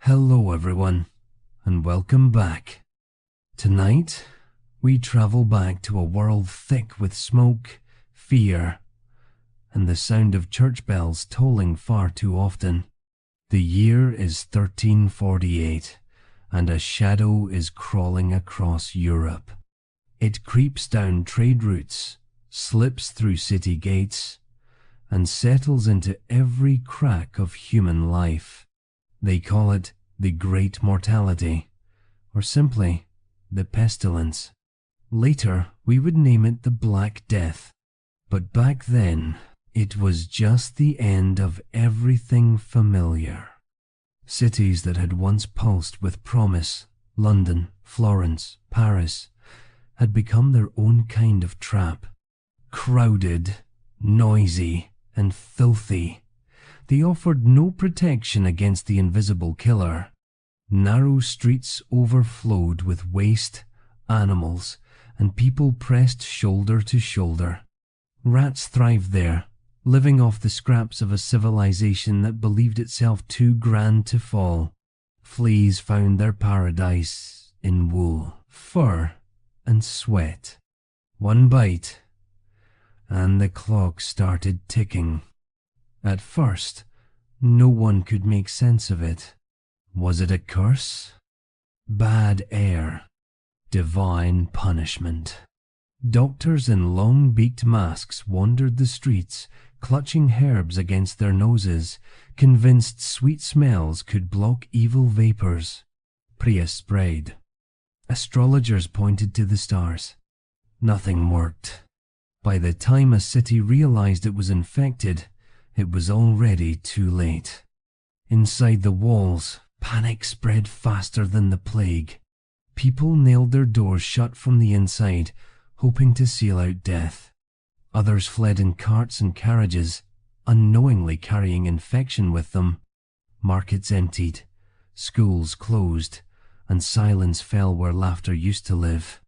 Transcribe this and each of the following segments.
Hello everyone, and welcome back. Tonight, we travel back to a world thick with smoke, fear, and the sound of church bells tolling far too often. The year is 1348, and a shadow is crawling across Europe. It creeps down trade routes, slips through city gates, and settles into every crack of human life. They call it the Great Mortality, or simply the Pestilence. Later, we would name it the Black Death. But back then, it was just the end of everything familiar. Cities that had once pulsed with promise, London, Florence, Paris, had become their own kind of trap. Crowded, noisy, and filthy, they offered no protection against the invisible killer. Narrow streets overflowed with waste, animals, and people pressed shoulder to shoulder. Rats thrived there, living off the scraps of a civilization that believed itself too grand to fall. Fleas found their paradise in wool, fur, and sweat. One bite, and the clock started ticking. At first, no one could make sense of it. Was it a curse? Bad air? Divine punishment? Doctors in long-beaked masks wandered the streets, clutching herbs against their noses, convinced sweet smells could block evil vapors. Prius sprayed. Astrologers pointed to the stars. Nothing worked. By the time a city realized it was infected, it was already too late. Inside the walls, panic spread faster than the plague. People nailed their doors shut from the inside, hoping to seal out death. Others fled in carts and carriages, unknowingly carrying infection with them. Markets emptied, schools closed, and silence fell where laughter used to live.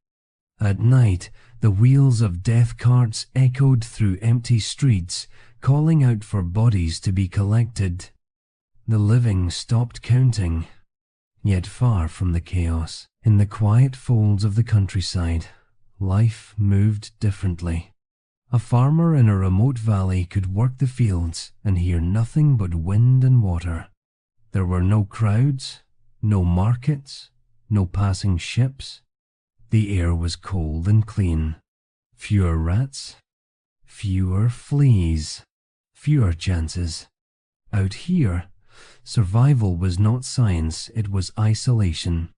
At night, the wheels of death carts echoed through empty streets, calling out for bodies to be collected. The living stopped counting. Yet far from the chaos, in the quiet folds of the countryside, life moved differently. A farmer in a remote valley could work the fields and hear nothing but wind and water. There were no crowds, no markets, no passing ships. The air was cold and clean. Fewer rats, fewer fleas, fewer chances. Out here, survival was not science, it was isolation.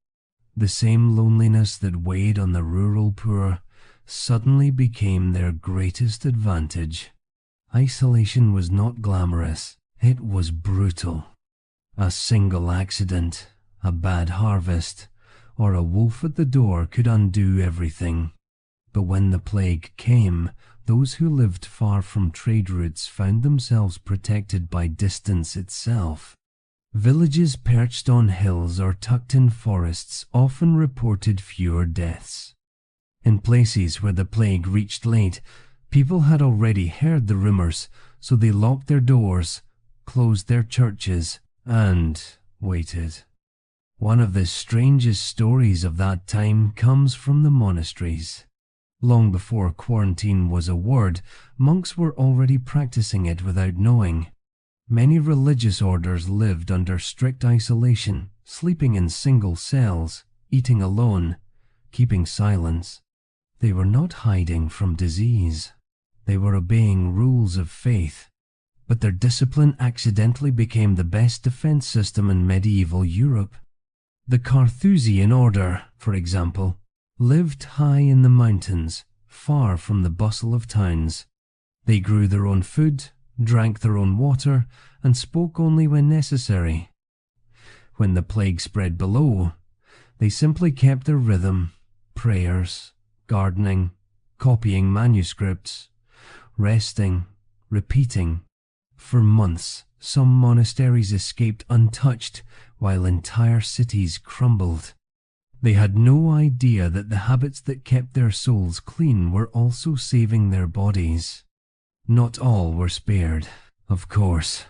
The same loneliness that weighed on the rural poor suddenly became their greatest advantage. Isolation was not glamorous, it was brutal. A single accident, a bad harvest, or a wolf at the door could undo everything. But when the plague came, those who lived far from trade routes found themselves protected by distance itself. Villages perched on hills or tucked in forests often reported fewer deaths. In places where the plague reached late, people had already heard the rumors, so they locked their doors, closed their churches, and waited. One of the strangest stories of that time comes from the monasteries. Long before quarantine was a word, monks were already practicing it without knowing. Many religious orders lived under strict isolation, sleeping in single cells, eating alone, keeping silence. They were not hiding from disease. They were obeying rules of faith. But their discipline accidentally became the best defense system in medieval Europe. The Carthusian order, for example, lived high in the mountains, far from the bustle of towns. They grew their own food, drank their own water, and spoke only when necessary. When the plague spread below, they simply kept their rhythm, prayers, gardening, copying manuscripts, resting, repeating. For months, some monasteries escaped untouched, while entire cities crumbled. They had no idea that the habits that kept their souls clean were also saving their bodies. Not all were spared, of course.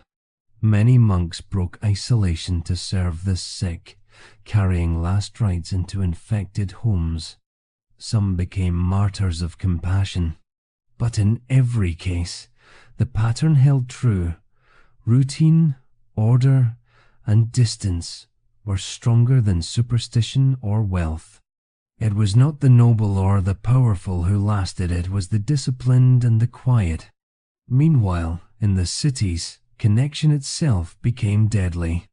Many monks broke isolation to serve the sick, carrying last rites into infected homes. Some became martyrs of compassion. But in every case, the pattern held true. Routine, order, and distance were stronger than superstition or wealth. It was not the noble or the powerful who lasted, it was the disciplined and the quiet. Meanwhile, in the cities, connection itself became deadly.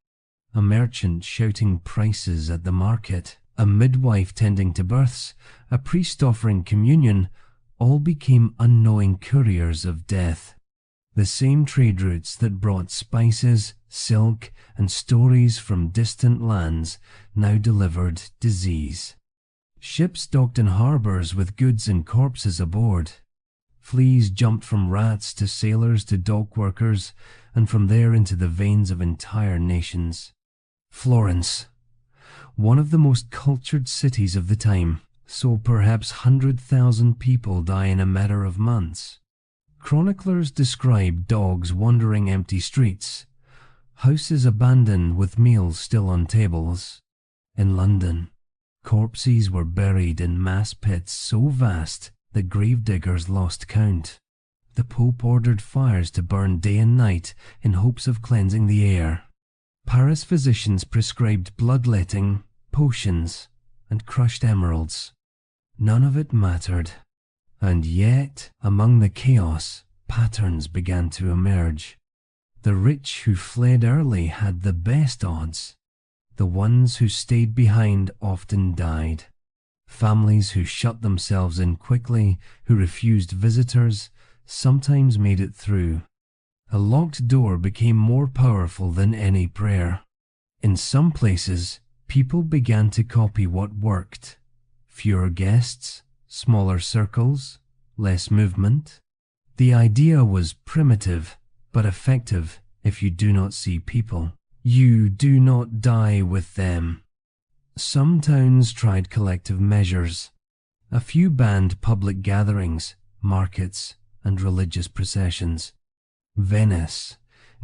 A merchant shouting prices at the market, a midwife tending to births, a priest offering communion, all became unknowing couriers of death. The same trade routes that brought spices, silk, and stories from distant lands now delivered disease. Ships docked in harbours with goods and corpses aboard. Fleas jumped from rats to sailors to dock workers, and from there into the veins of entire nations. Florence, one of the most cultured cities of the time, saw perhaps 100,000 people die in a matter of months. Chroniclers describe dogs wandering empty streets, houses abandoned with meals still on tables. In London, corpses were buried in mass pits so vast that gravediggers lost count. The Pope ordered fires to burn day and night in hopes of cleansing the air. Paris physicians prescribed bloodletting, potions, and crushed emeralds. None of it mattered. And yet, among the chaos, patterns began to emerge. The rich who fled early had the best odds. The ones who stayed behind often died. Families who shut themselves in quickly, who refused visitors, sometimes made it through. A locked door became more powerful than any prayer. In some places, people began to copy what worked. Fewer guests, smaller circles, less movement. The idea was primitive, but effective. If you do not see people, you do not die with them. Some towns tried collective measures. A few banned public gatherings, markets, and religious processions. Venice,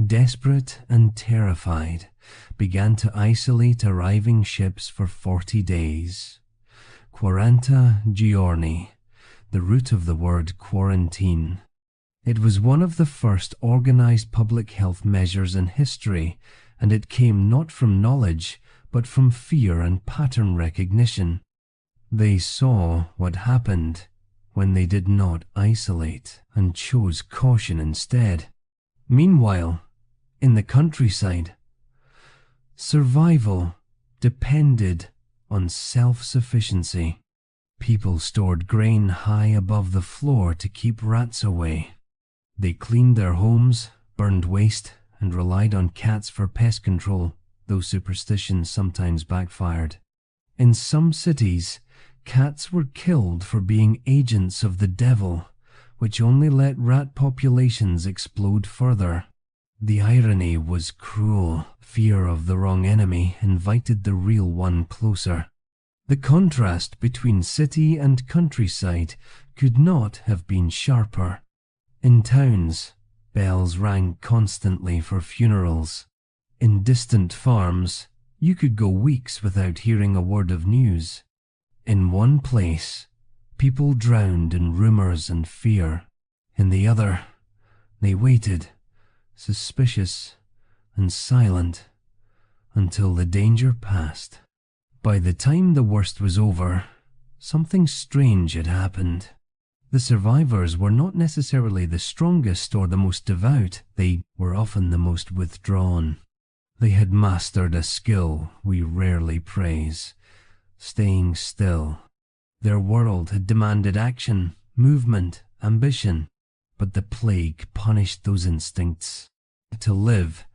desperate and terrified, began to isolate arriving ships for 40 days. 40 giorni, the root of the word quarantine. It was one of the first organized public health measures in history, and it came not from knowledge, but from fear and pattern recognition. They saw what happened when they did not isolate and chose caution instead. Meanwhile, in the countryside, survival depended on self-sufficiency. People stored grain high above the floor to keep rats away. They cleaned their homes, burned waste, and relied on cats for pest control, though superstitions sometimes backfired. In some cities, cats were killed for being agents of the devil, which only let rat populations explode further. The irony was cruel. Fear of the wrong enemy invited the real one closer. The contrast between city and countryside could not have been sharper. In towns, bells rang constantly for funerals. In distant farms, you could go weeks without hearing a word of news. In one place, people drowned in rumors and fear. In the other, they waited, suspicious and silent, until the danger passed. By the time the worst was over, something strange had happened. The survivors were not necessarily the strongest or the most devout. They were often the most withdrawn. They had mastered a skill we rarely praise, staying still. Their world had demanded action, movement, ambition, but the plague punished those instincts. To live,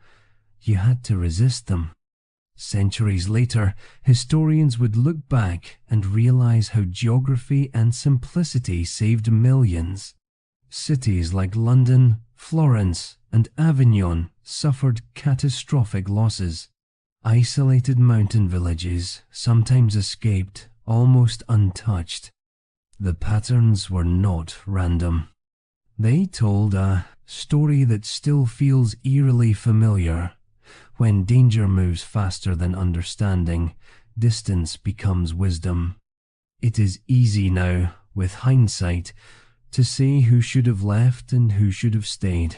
you had to resist them. Centuries later, historians would look back and realize how geography and simplicity saved millions. Cities like London, Florence, and Avignon suffered catastrophic losses. Isolated mountain villages sometimes escaped almost untouched. The patterns were not random. They told a story that still feels eerily familiar. When danger moves faster than understanding, distance becomes wisdom. It is easy now, with hindsight, to say who should have left and who should have stayed.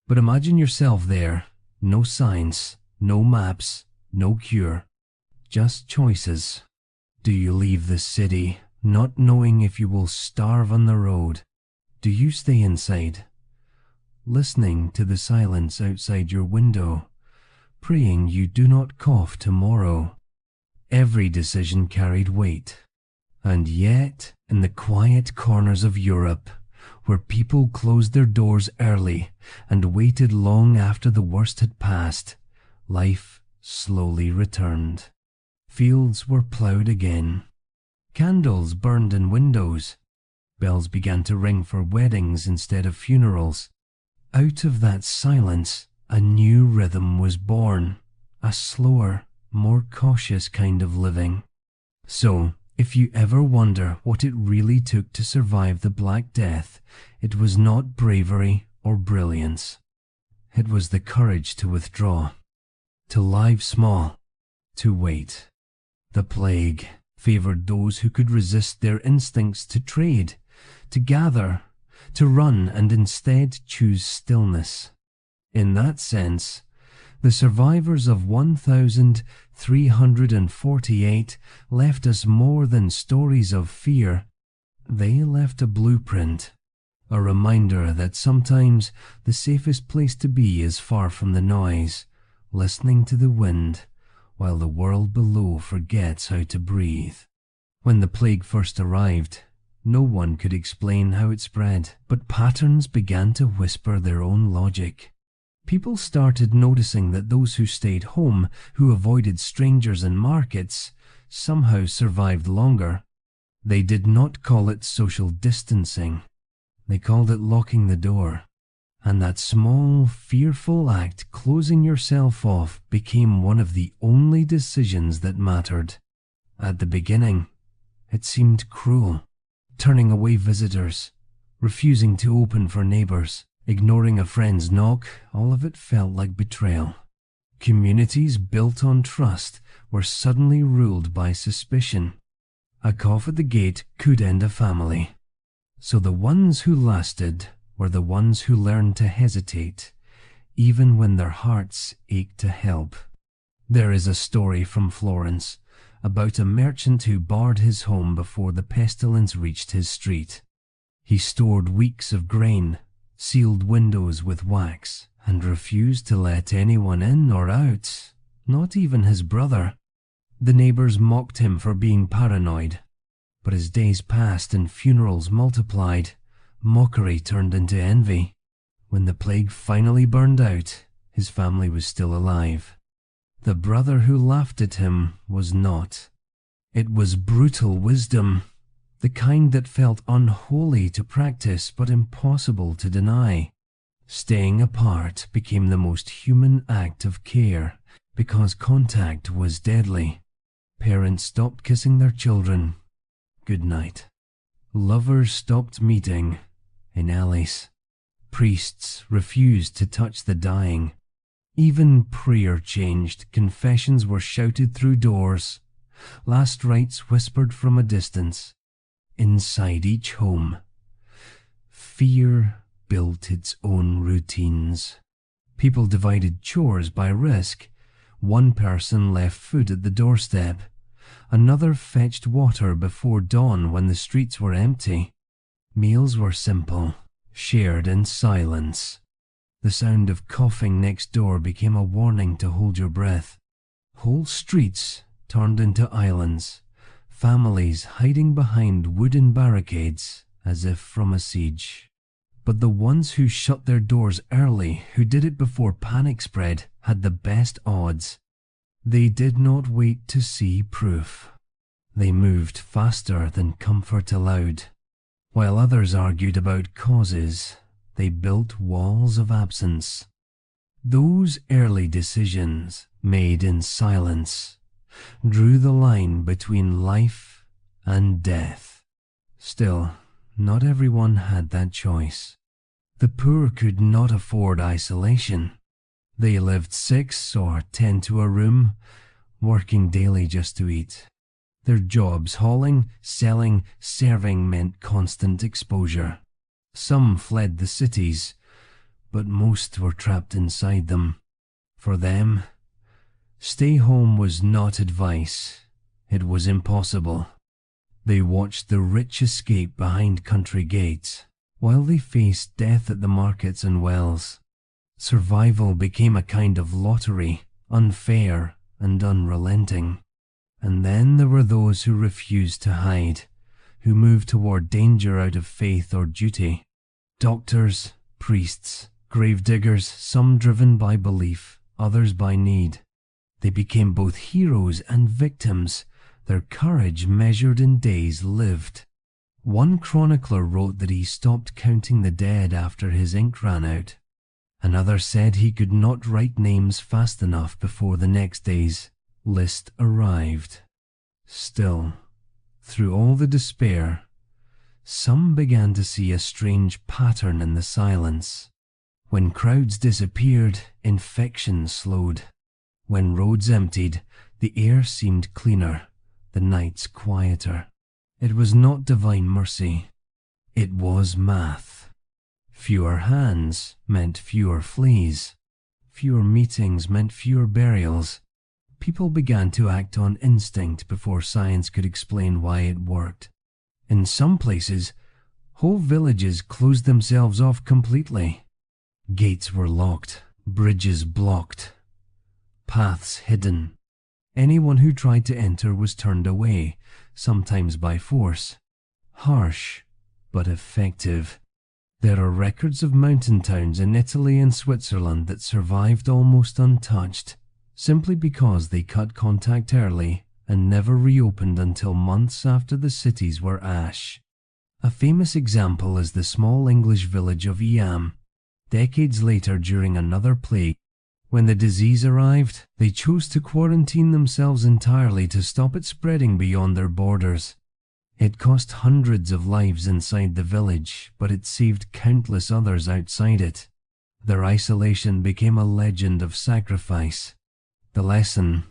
But imagine yourself there. No science, no maps, no cure. Just choices. Do you leave the city, not knowing if you will starve on the road? Do you stay inside, listening to the silence outside your window, praying you do not cough tomorrow? Every decision carried weight. And yet, in the quiet corners of Europe, where people closed their doors early and waited long after the worst had passed, life slowly returned. Fields were ploughed again. Candles burned in windows. Bells began to ring for weddings instead of funerals. Out of that silence, a new rhythm was born, a slower, more cautious kind of living. So, if you ever wonder what it really took to survive the Black Death, it was not bravery or brilliance. It was the courage to withdraw, to live small, to wait. The plague favored those who could resist their instincts to trade, to gather, to run, and instead choose stillness. In that sense, the survivors of 1348 left us more than stories of fear. They left a blueprint, a reminder that sometimes the safest place to be is far from the noise, listening to the wind, while the world below forgets how to breathe. When the plague first arrived, no one could explain how it spread, but patterns began to whisper their own logic. People started noticing that those who stayed home, who avoided strangers in markets, somehow survived longer. They did not call it social distancing. They called it locking the door. And that small, fearful act, closing yourself off, became one of the only decisions that mattered. At the beginning, it seemed cruel. Turning away visitors, refusing to open for neighbors, ignoring a friend's knock, all of it felt like betrayal. Communities built on trust were suddenly ruled by suspicion. A cough at the gate could end a family. So the ones who lasted were the ones who learned to hesitate, even when their hearts ached to help. There is a story from Florence about a merchant who barred his home before the pestilence reached his street. He stored weeks of grain, sealed windows with wax, and refused to let anyone in or out, not even his brother. The neighbors mocked him for being paranoid, but as days passed and funerals multiplied, mockery turned into envy. When the plague finally burned out, his family was still alive. The brother who laughed at him was not. It was brutal wisdom, the kind that felt unholy to practice but impossible to deny. Staying apart became the most human act of care because contact was deadly. Parents stopped kissing their children good night. Lovers stopped meeting in alleys. Priests refused to touch the dying. Even prayer changed. Confessions were shouted through doors. Last rites whispered from a distance. Inside each home, fear built its own routines. People divided chores by risk. One person left food at the doorstep. Another fetched water before dawn when the streets were empty. Meals were simple, shared in silence. The sound of coughing next door became a warning to hold your breath. Whole streets turned into islands, families hiding behind wooden barricades as if from a siege. But the ones who shut their doors early, who did it before panic spread, had the best odds. They did not wait to see proof. They moved faster than comfort allowed. While others argued about causes, they built walls of absence. Those early decisions, made in silence, drew the line between life and death. Still, not everyone had that choice. The poor could not afford isolation. They lived 6 or 10 to a room, working daily just to eat. Their jobs, hauling, selling, serving, meant constant exposure. Some fled the cities, but most were trapped inside them. For them, stay home was not advice. It was impossible. They watched the rich escape behind country gates, while they faced death at the markets and wells. Survival became a kind of lottery, unfair and unrelenting. And then there were those who refused to hide, who moved toward danger out of faith or duty. Doctors, priests, gravediggers, some driven by belief, others by need. They became both heroes and victims, their courage measured in days lived. One chronicler wrote that he stopped counting the dead after his ink ran out. Another said he could not write names fast enough before the next day's list arrived. Still, through all the despair, some began to see a strange pattern in the silence. When crowds disappeared, infection slowed. When roads emptied, the air seemed cleaner, the nights quieter. It was not divine mercy. It was math. Fewer hands meant fewer fleas. Fewer meetings meant fewer burials. People began to act on instinct before science could explain why it worked. In some places, whole villages closed themselves off completely. Gates were locked, bridges blocked, paths hidden. Anyone who tried to enter was turned away, sometimes by force. Harsh, but effective. There are records of mountain towns in Italy and Switzerland that survived almost untouched, simply because they cut contact early and never reopened until months after the cities were ash. A famous example is the small English village of Iam. Decades later, during another plague, when the disease arrived, they chose to quarantine themselves entirely to stop it spreading beyond their borders. It cost hundreds of lives inside the village, but it saved countless others outside it. Their isolation became a legend of sacrifice. The lesson,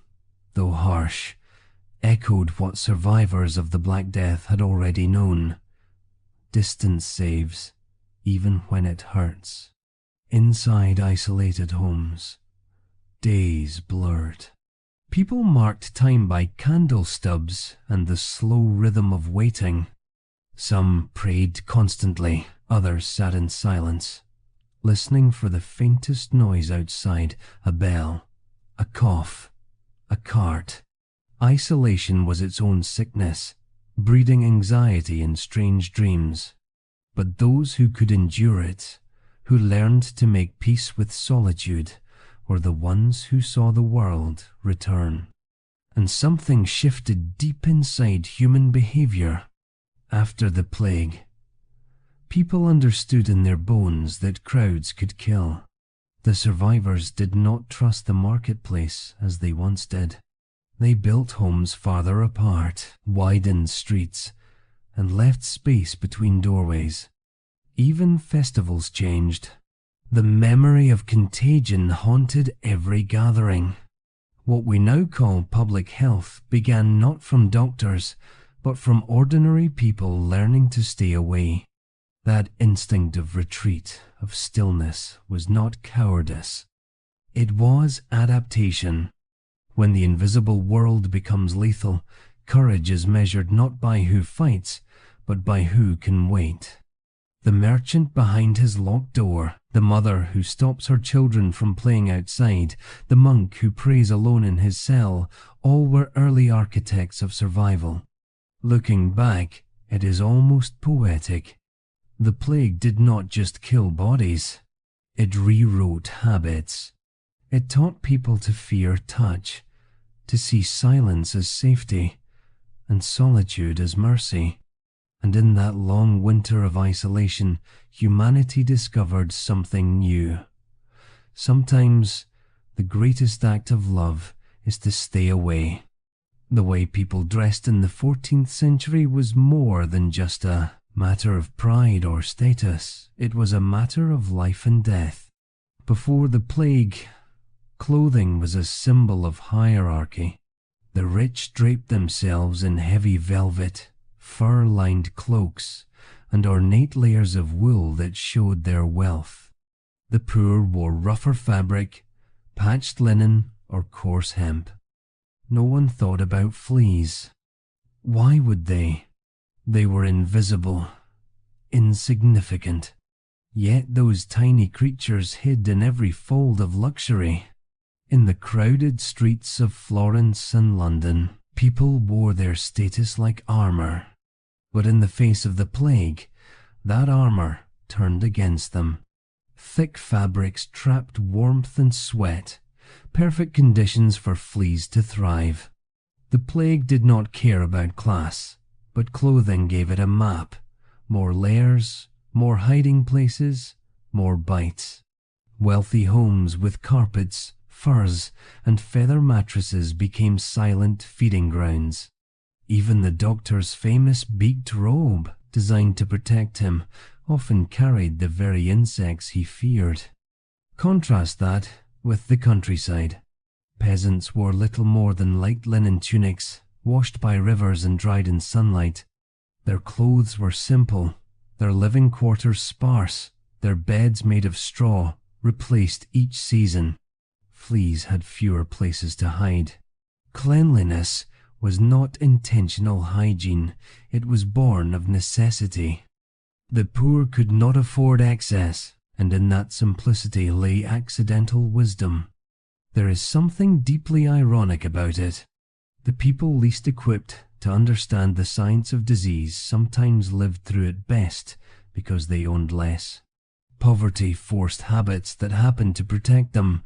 though harsh, echoed what survivors of the Black Death had already known. Distance saves, even when it hurts. Inside isolated homes, days blurred. People marked time by candle stubs and the slow rhythm of waiting. Some prayed constantly, others sat in silence, listening for the faintest noise outside, a bell, a cough, a cart. Isolation was its own sickness, breeding anxiety and strange dreams. But those who could endure it, who learned to make peace with solitude, were the ones who saw the world return. And something shifted deep inside human behavior. After the plague, people understood in their bones that crowds could kill. The survivors did not trust the marketplace as they once did. They built homes farther apart, widened streets, and left space between doorways. Even festivals changed. The memory of contagion haunted every gathering. What we now call public health began not from doctors, but from ordinary people learning to stay away. That instinct of retreat, of stillness, was not cowardice. It was adaptation. When the invisible world becomes lethal, courage is measured not by who fights, but by who can wait. The merchant behind his locked door, the mother who stops her children from playing outside, the monk who prays alone in his cell, all were early architects of survival. Looking back, it is almost poetic. The plague did not just kill bodies. It rewrote habits. It taught people to fear touch, to see silence as safety, and solitude as mercy. And in that long winter of isolation, humanity discovered something new. Sometimes the greatest act of love is to stay away. The way people dressed in the 14th century was more than just a matter of pride or status. It was a matter of life and death. Before the plague, clothing was a symbol of hierarchy. The rich draped themselves in heavy velvet, fur-lined cloaks, and ornate layers of wool that showed their wealth. The poor wore rougher fabric, patched linen, or coarse hemp. No one thought about fleas. Why would they? They were invisible, insignificant. Yet those tiny creatures hid in every fold of luxury. In the crowded streets of Florence and London, people wore their status like armor. But in the face of the plague, that armor turned against them. Thick fabrics trapped warmth and sweat, perfect conditions for fleas to thrive. The plague did not care about class, but clothing gave it a map. More layers, more hiding places, more bites. Wealthy homes with carpets, furs, and feather mattresses became silent feeding grounds. Even the doctor's famous beaked robe, designed to protect him, often carried the very insects he feared. Contrast that with the countryside. Peasants wore little more than light linen tunics, washed by rivers and dried in sunlight. Their clothes were simple, their living quarters sparse, their beds made of straw, replaced each season. Fleas had fewer places to hide. Cleanliness was not intentional hygiene, it was born of necessity. The poor could not afford excess, and in that simplicity lay accidental wisdom. There is something deeply ironic about it. The people least equipped to understand the science of disease sometimes lived through it best because they owned less. Poverty forced habits that happened to protect them,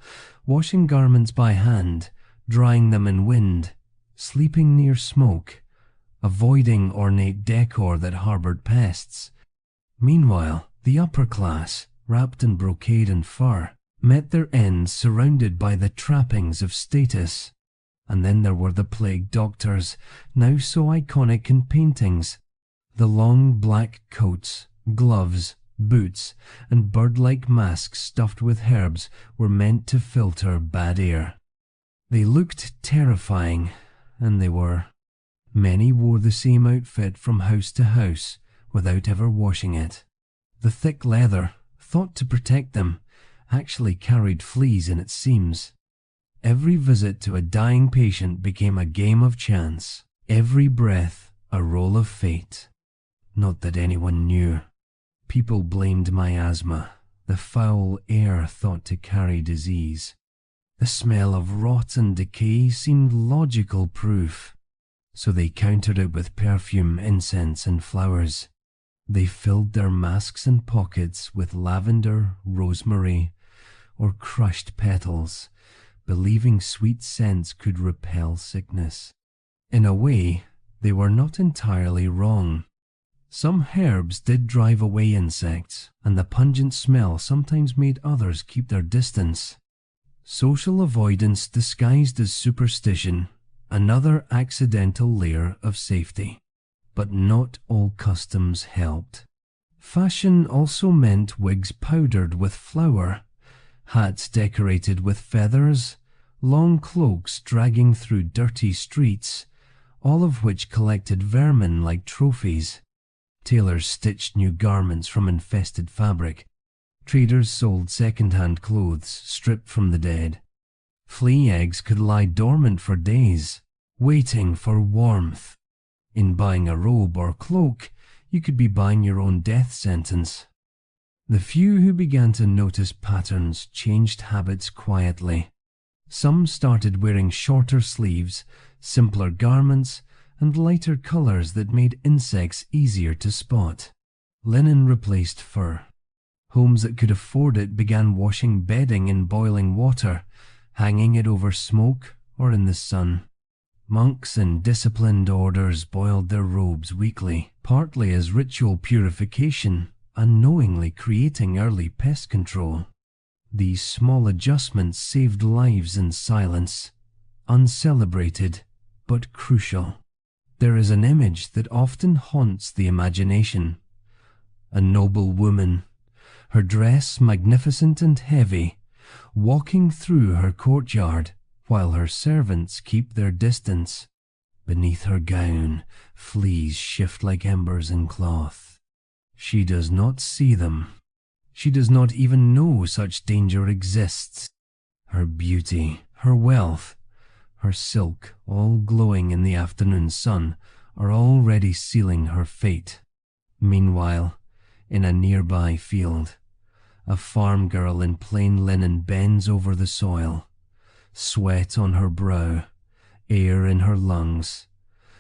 washing garments by hand, drying them in wind, sleeping near smoke, avoiding ornate decor that harbored pests. Meanwhile, the upper class, wrapped in brocade and fur, met their ends surrounded by the trappings of status. And then there were the plague doctors, now so iconic in paintings. The long black coats, gloves, boots, and bird-like masks stuffed with herbs were meant to filter bad air. They looked terrifying, and they were. Many wore the same outfit from house to house without ever washing it. The thick leather, thought to protect them, actually carried fleas in its seams. Every visit to a dying patient became a game of chance, every breath a roll of fate. Not that anyone knew. People blamed miasma, the foul air thought to carry disease. The smell of rot and decay seemed logical proof, so they countered it with perfume, incense, and flowers. They filled their masks and pockets with lavender, rosemary, or crushed petals, believing sweet scents could repel sickness. In a way, they were not entirely wrong. Some herbs did drive away insects, and the pungent smell sometimes made others keep their distance. Social avoidance disguised as superstition, another accidental layer of safety. But not all customs helped. Fashion also meant wigs powdered with flour, hats decorated with feathers, long cloaks dragging through dirty streets, all of which collected vermin like trophies. Tailors stitched new garments from infested fabric. Traders sold second-hand clothes stripped from the dead. Flea eggs could lie dormant for days, waiting for warmth. In buying a robe or cloak, you could be buying your own death sentence. The few who began to notice patterns changed habits quietly. Some started wearing shorter sleeves, simpler garments, and lighter colors that made insects easier to spot. Linen replaced fur. Homes that could afford it began washing bedding in boiling water, hanging it over smoke or in the sun. Monks in disciplined orders boiled their robes weekly, partly as ritual purification, unknowingly creating early pest control. These small adjustments saved lives in silence, uncelebrated but crucial. There is an image that often haunts the imagination, a noble woman, her dress magnificent and heavy, walking through her courtyard while her servants keep their distance. Beneath her gown, fleas shift like embers in cloth. She does not see them. She does not even know such danger exists. Her beauty, her wealth, her silk, all glowing in the afternoon sun, are already sealing her fate. Meanwhile, in a nearby field, a farm girl in plain linen bends over the soil, sweat on her brow, air in her lungs,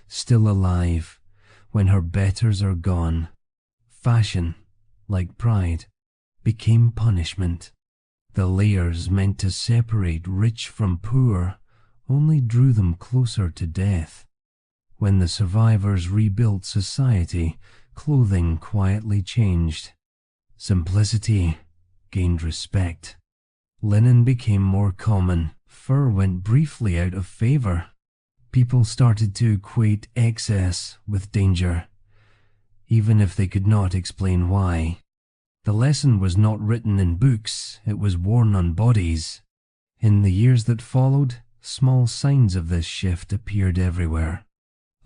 still alive when her betters are gone. Fashion, like pride, became punishment. The layers meant to separate rich from poor only drew them closer to death. When the survivors rebuilt society, clothing quietly changed. Simplicity gained respect. Linen became more common. Fur went briefly out of favor. People started to equate excess with danger, even if they could not explain why. The lesson was not written in books, it was worn on bodies. In the years that followed, small signs of this shift appeared everywhere.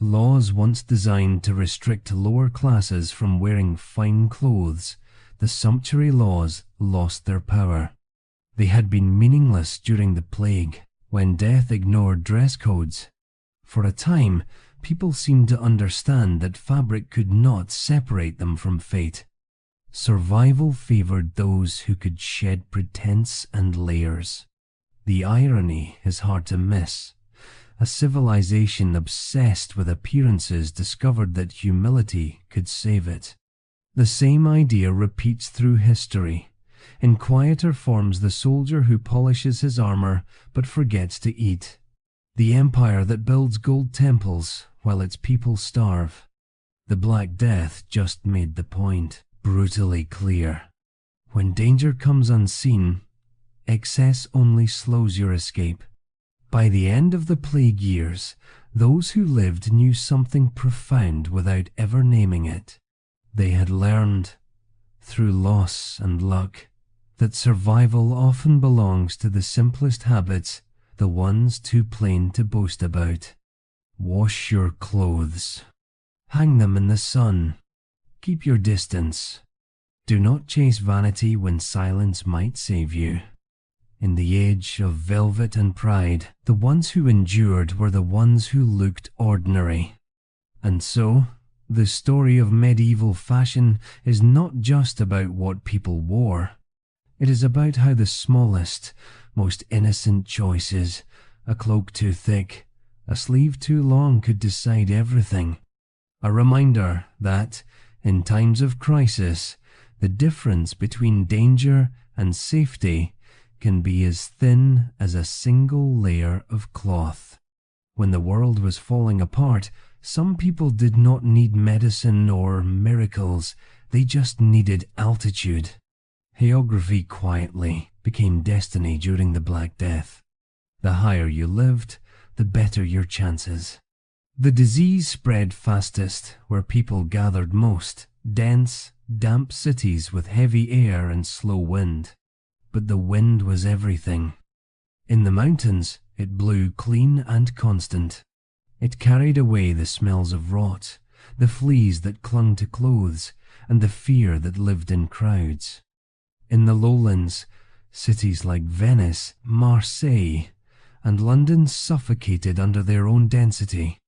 Laws once designed to restrict lower classes from wearing fine clothes, the sumptuary laws lost their power. They had been meaningless during the plague, when death ignored dress codes. For a time, people seemed to understand that fabric could not separate them from fate. Survival favored those who could shed pretense and layers. The irony is hard to miss. A civilization obsessed with appearances discovered that humility could save it. The same idea repeats through history. In quieter forms, the soldier who polishes his armor but forgets to eat. The empire that builds gold temples while its people starve. The Black Death just made the point brutally clear. When danger comes unseen, excess only slows your escape. By the end of the plague years, those who lived knew something profound without ever naming it. They had learned, through loss and luck, that survival often belongs to the simplest habits, the ones too plain to boast about. Wash your clothes. Hang them in the sun. Keep your distance. Do not chase vanity when silence might save you. In the age of velvet and pride, the ones who endured were the ones who looked ordinary. And so, the story of medieval fashion is not just about what people wore. It is about how the smallest, most innocent choices, a cloak too thick, a sleeve too long, could decide everything. A reminder that, in times of crisis, the difference between danger and safety can be as thin as a single layer of cloth. When the world was falling apart, some people did not need medicine or miracles, they just needed altitude. Geography quietly became destiny during the Black Death. The higher you lived, the better your chances. The disease spread fastest where people gathered most, dense, damp cities with heavy air and slow wind. But the wind was everything. In the mountains, it blew clean and constant. It carried away the smells of rot, the fleas that clung to clothes, and the fear that lived in crowds. In the lowlands, cities like Venice, Marseille, and London suffocated under their own density.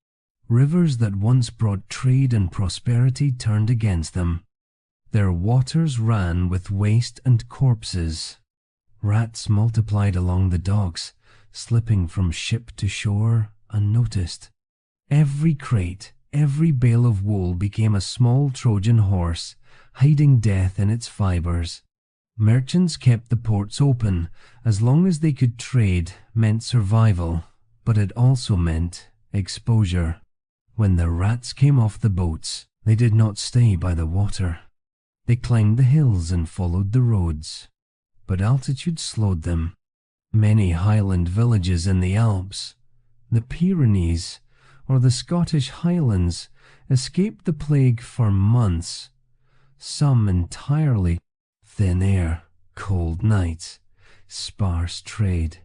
Rivers that once brought trade and prosperity turned against them. Their waters ran with waste and corpses. Rats multiplied along the docks, slipping from ship to shore unnoticed. Every crate, every bale of wool became a small Trojan horse, hiding death in its fibers. Merchants kept the ports open. As long as they could trade meant survival, but it also meant exposure. When the rats came off the boats, they did not stay by the water. They climbed the hills and followed the roads, but altitude slowed them. Many highland villages in the Alps, the Pyrenees, or the Scottish Highlands escaped the plague for months. some entirely. Thin air, cold nights, sparse trade,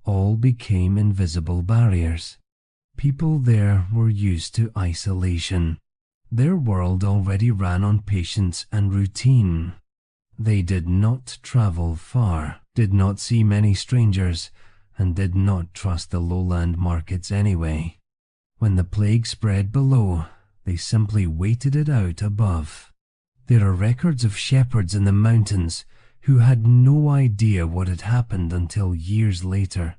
all became invisible barriers. People there were used to isolation. Their world already ran on patience and routine. They did not travel far, did not see many strangers, and did not trust the lowland markets anyway. When the plague spread below, they simply waited it out above. There are records of shepherds in the mountains who had no idea what had happened until years later.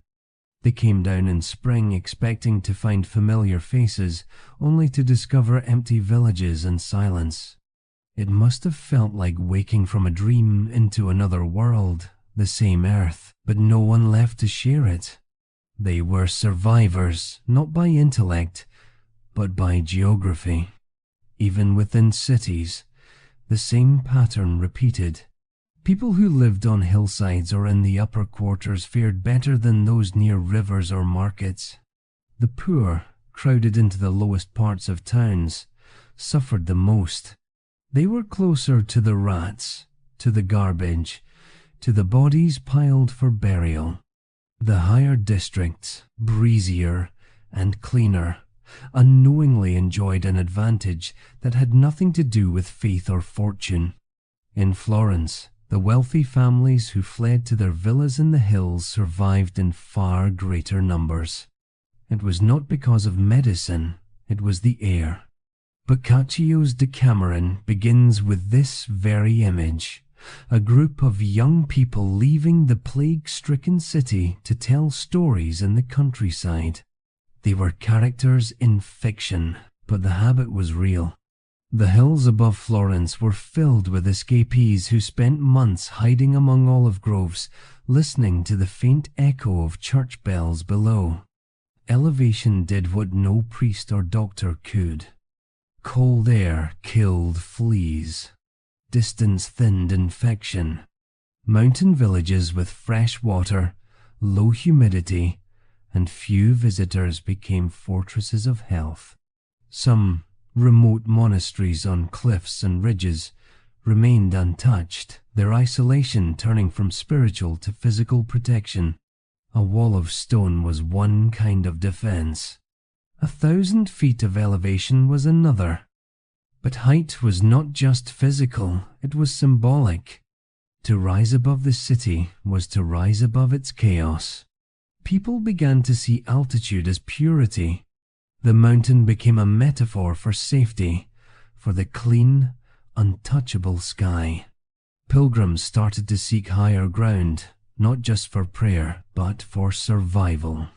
They came down in spring expecting to find familiar faces, only to discover empty villages and silence. It must have felt like waking from a dream into another world, the same earth, but no one left to share it. They were survivors, not by intellect, but by geography. Even within cities, the same pattern repeated. People who lived on hillsides or in the upper quarters fared better than those near rivers or markets. The poor, crowded into the lowest parts of towns, suffered the most. They were closer to the rats, to the garbage, to the bodies piled for burial. The higher districts, breezier and cleaner, unknowingly enjoyed an advantage that had nothing to do with faith or fortune. In Florence, the wealthy families who fled to their villas in the hills survived in far greater numbers. It was not because of medicine, it was the air. Boccaccio's Decameron begins with this very image. A group of young people leaving the plague-stricken city to tell stories in the countryside. They were characters in fiction, but the habit was real. The hills above Florence were filled with escapees who spent months hiding among olive groves, listening to the faint echo of church bells below. Elevation did what no priest or doctor could. Cold air killed fleas. Distance thinned infection. Mountain villages with fresh water, low humidity, and few visitors became fortresses of health. Some remote monasteries on cliffs and ridges remained untouched, their isolation turning from spiritual to physical protection. A wall of stone was one kind of defense. 1,000 feet of elevation was another. But height was not just physical, it was symbolic. To rise above the city was to rise above its chaos. People began to see altitude as purity. The mountain became a metaphor for safety, for the clean, untouchable sky. Pilgrims started to seek higher ground, not just for prayer, but for survival.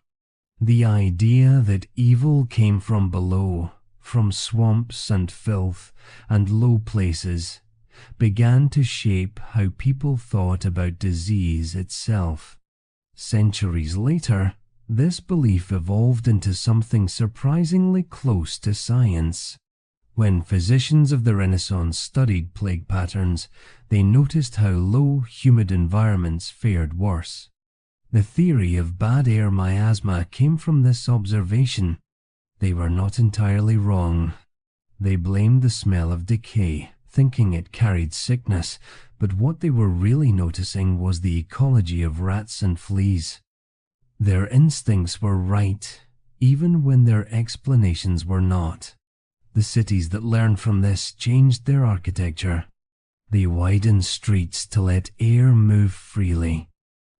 The idea that evil came from below, from swamps and filth and low places, began to shape how people thought about disease itself. Centuries later, this belief evolved into something surprisingly close to science. When physicians of the Renaissance studied plague patterns, they noticed how low, humid environments fared worse. The theory of bad air miasma came from this observation. They were not entirely wrong. They blamed the smell of decay, thinking it carried sickness, but what they were really noticing was the ecology of rats and fleas. Their instincts were right, even when their explanations were not. The cities that learned from this changed their architecture. They widened streets to let air move freely.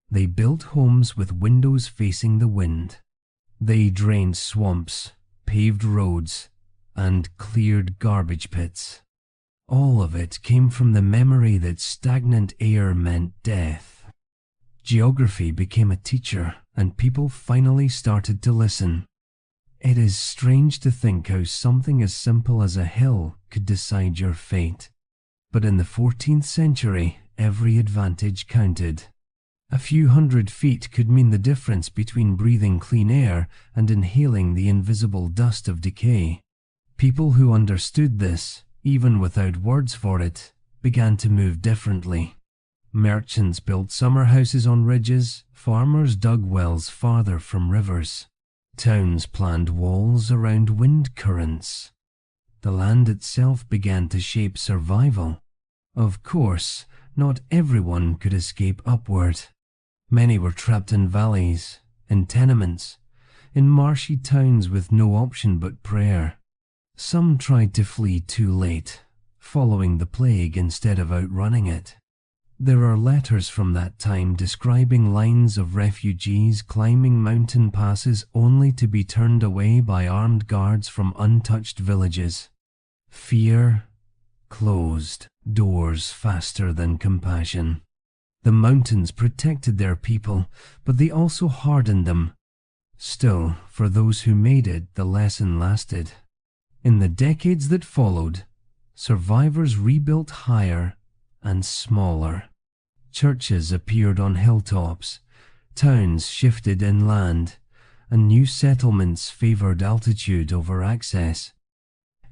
They built homes with windows facing the wind. They drained swamps, paved roads, and cleared garbage pits. All of it came from the memory that stagnant air meant death. Geography became a teacher, and people finally started to listen. It is strange to think how something as simple as a hill could decide your fate. But in the 14th century, every advantage counted. A few hundred feet could mean the difference between breathing clean air and inhaling the invisible dust of decay. People who understood this, even without words for it, began to move differently. Merchants built summer houses on ridges, farmers dug wells farther from rivers. Towns planned walls around wind currents. The land itself began to shape survival. Of course, not everyone could escape upward. Many were trapped in valleys, in tenements, in marshy towns with no option but prayer. Some tried to flee too late, following the plague instead of outrunning it. There are letters from that time describing lines of refugees climbing mountain passes only to be turned away by armed guards from untouched villages. Fear closed doors faster than compassion. The mountains protected their people, but they also hardened them. Still, for those who made it, the lesson lasted. In the decades that followed, survivors rebuilt higher and smaller. Churches appeared on hilltops, towns shifted inland, and new settlements favored altitude over access.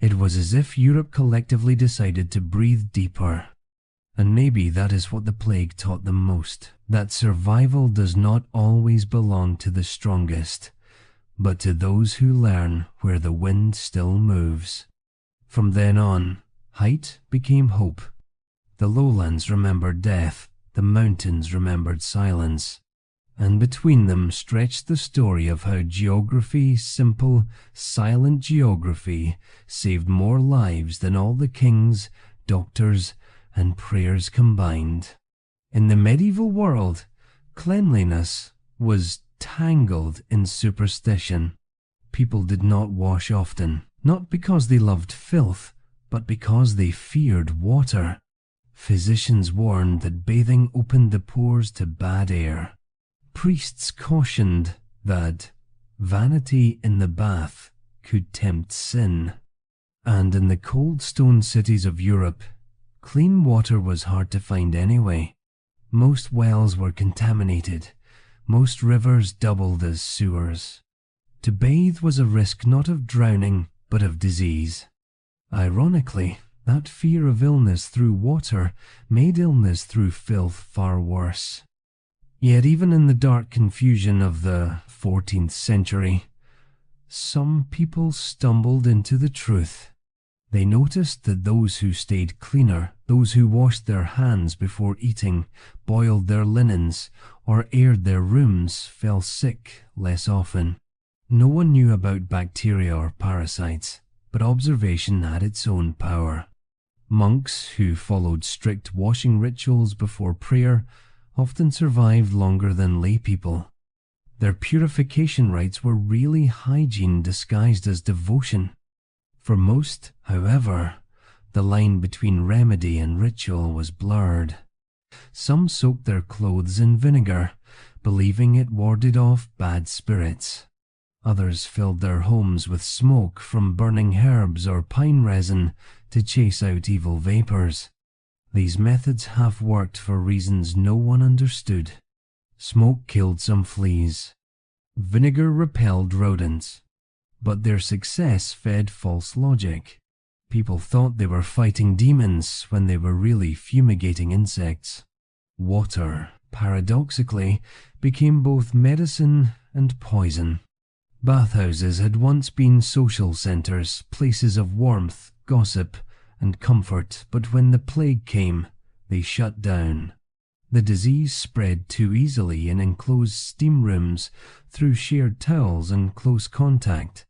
It was as if Europe collectively decided to breathe deeper. And maybe that is what the plague taught them most, that survival does not always belong to the strongest, but to those who learn where the wind still moves. From then on, height became hope. The lowlands remembered death, the mountains remembered silence, and between them stretched the story of how geography, simple, silent geography, saved more lives than all the kings, doctors, and prayers combined. In the medieval world, cleanliness was tangled in superstition. People did not wash often, not because they loved filth, but because they feared water. Physicians warned that bathing opened the pores to bad air. Priests cautioned that vanity in the bath could tempt sin. And in the cold stone cities of Europe, clean water was hard to find anyway. Most wells were contaminated. Most rivers doubled as sewers. To bathe was a risk not of drowning, but of disease. Ironically, that fear of illness through water made illness through filth far worse. Yet even in the dark confusion of the 14th century, some people stumbled into the truth. They noticed that those who stayed cleaner, those who washed their hands before eating, boiled their linens, or aired their rooms, fell sick less often. No one knew about bacteria or parasites, but observation had its own power. Monks who followed strict washing rituals before prayer often survived longer than lay people. Their purification rites were really hygiene disguised as devotion. For most, however, the line between remedy and ritual was blurred. Some soaked their clothes in vinegar, believing it warded off bad spirits. Others filled their homes with smoke from burning herbs or pine resin to chase out evil vapors. These methods half worked for reasons no one understood. Smoke killed some fleas. Vinegar repelled rodents. But their success fed false logic. People thought they were fighting demons when they were really fumigating insects. Water, paradoxically, became both medicine and poison. Bathhouses had once been social centers, places of warmth, gossip, and comfort, but when the plague came, they shut down. The disease spread too easily in enclosed steam rooms through shared towels and close contact.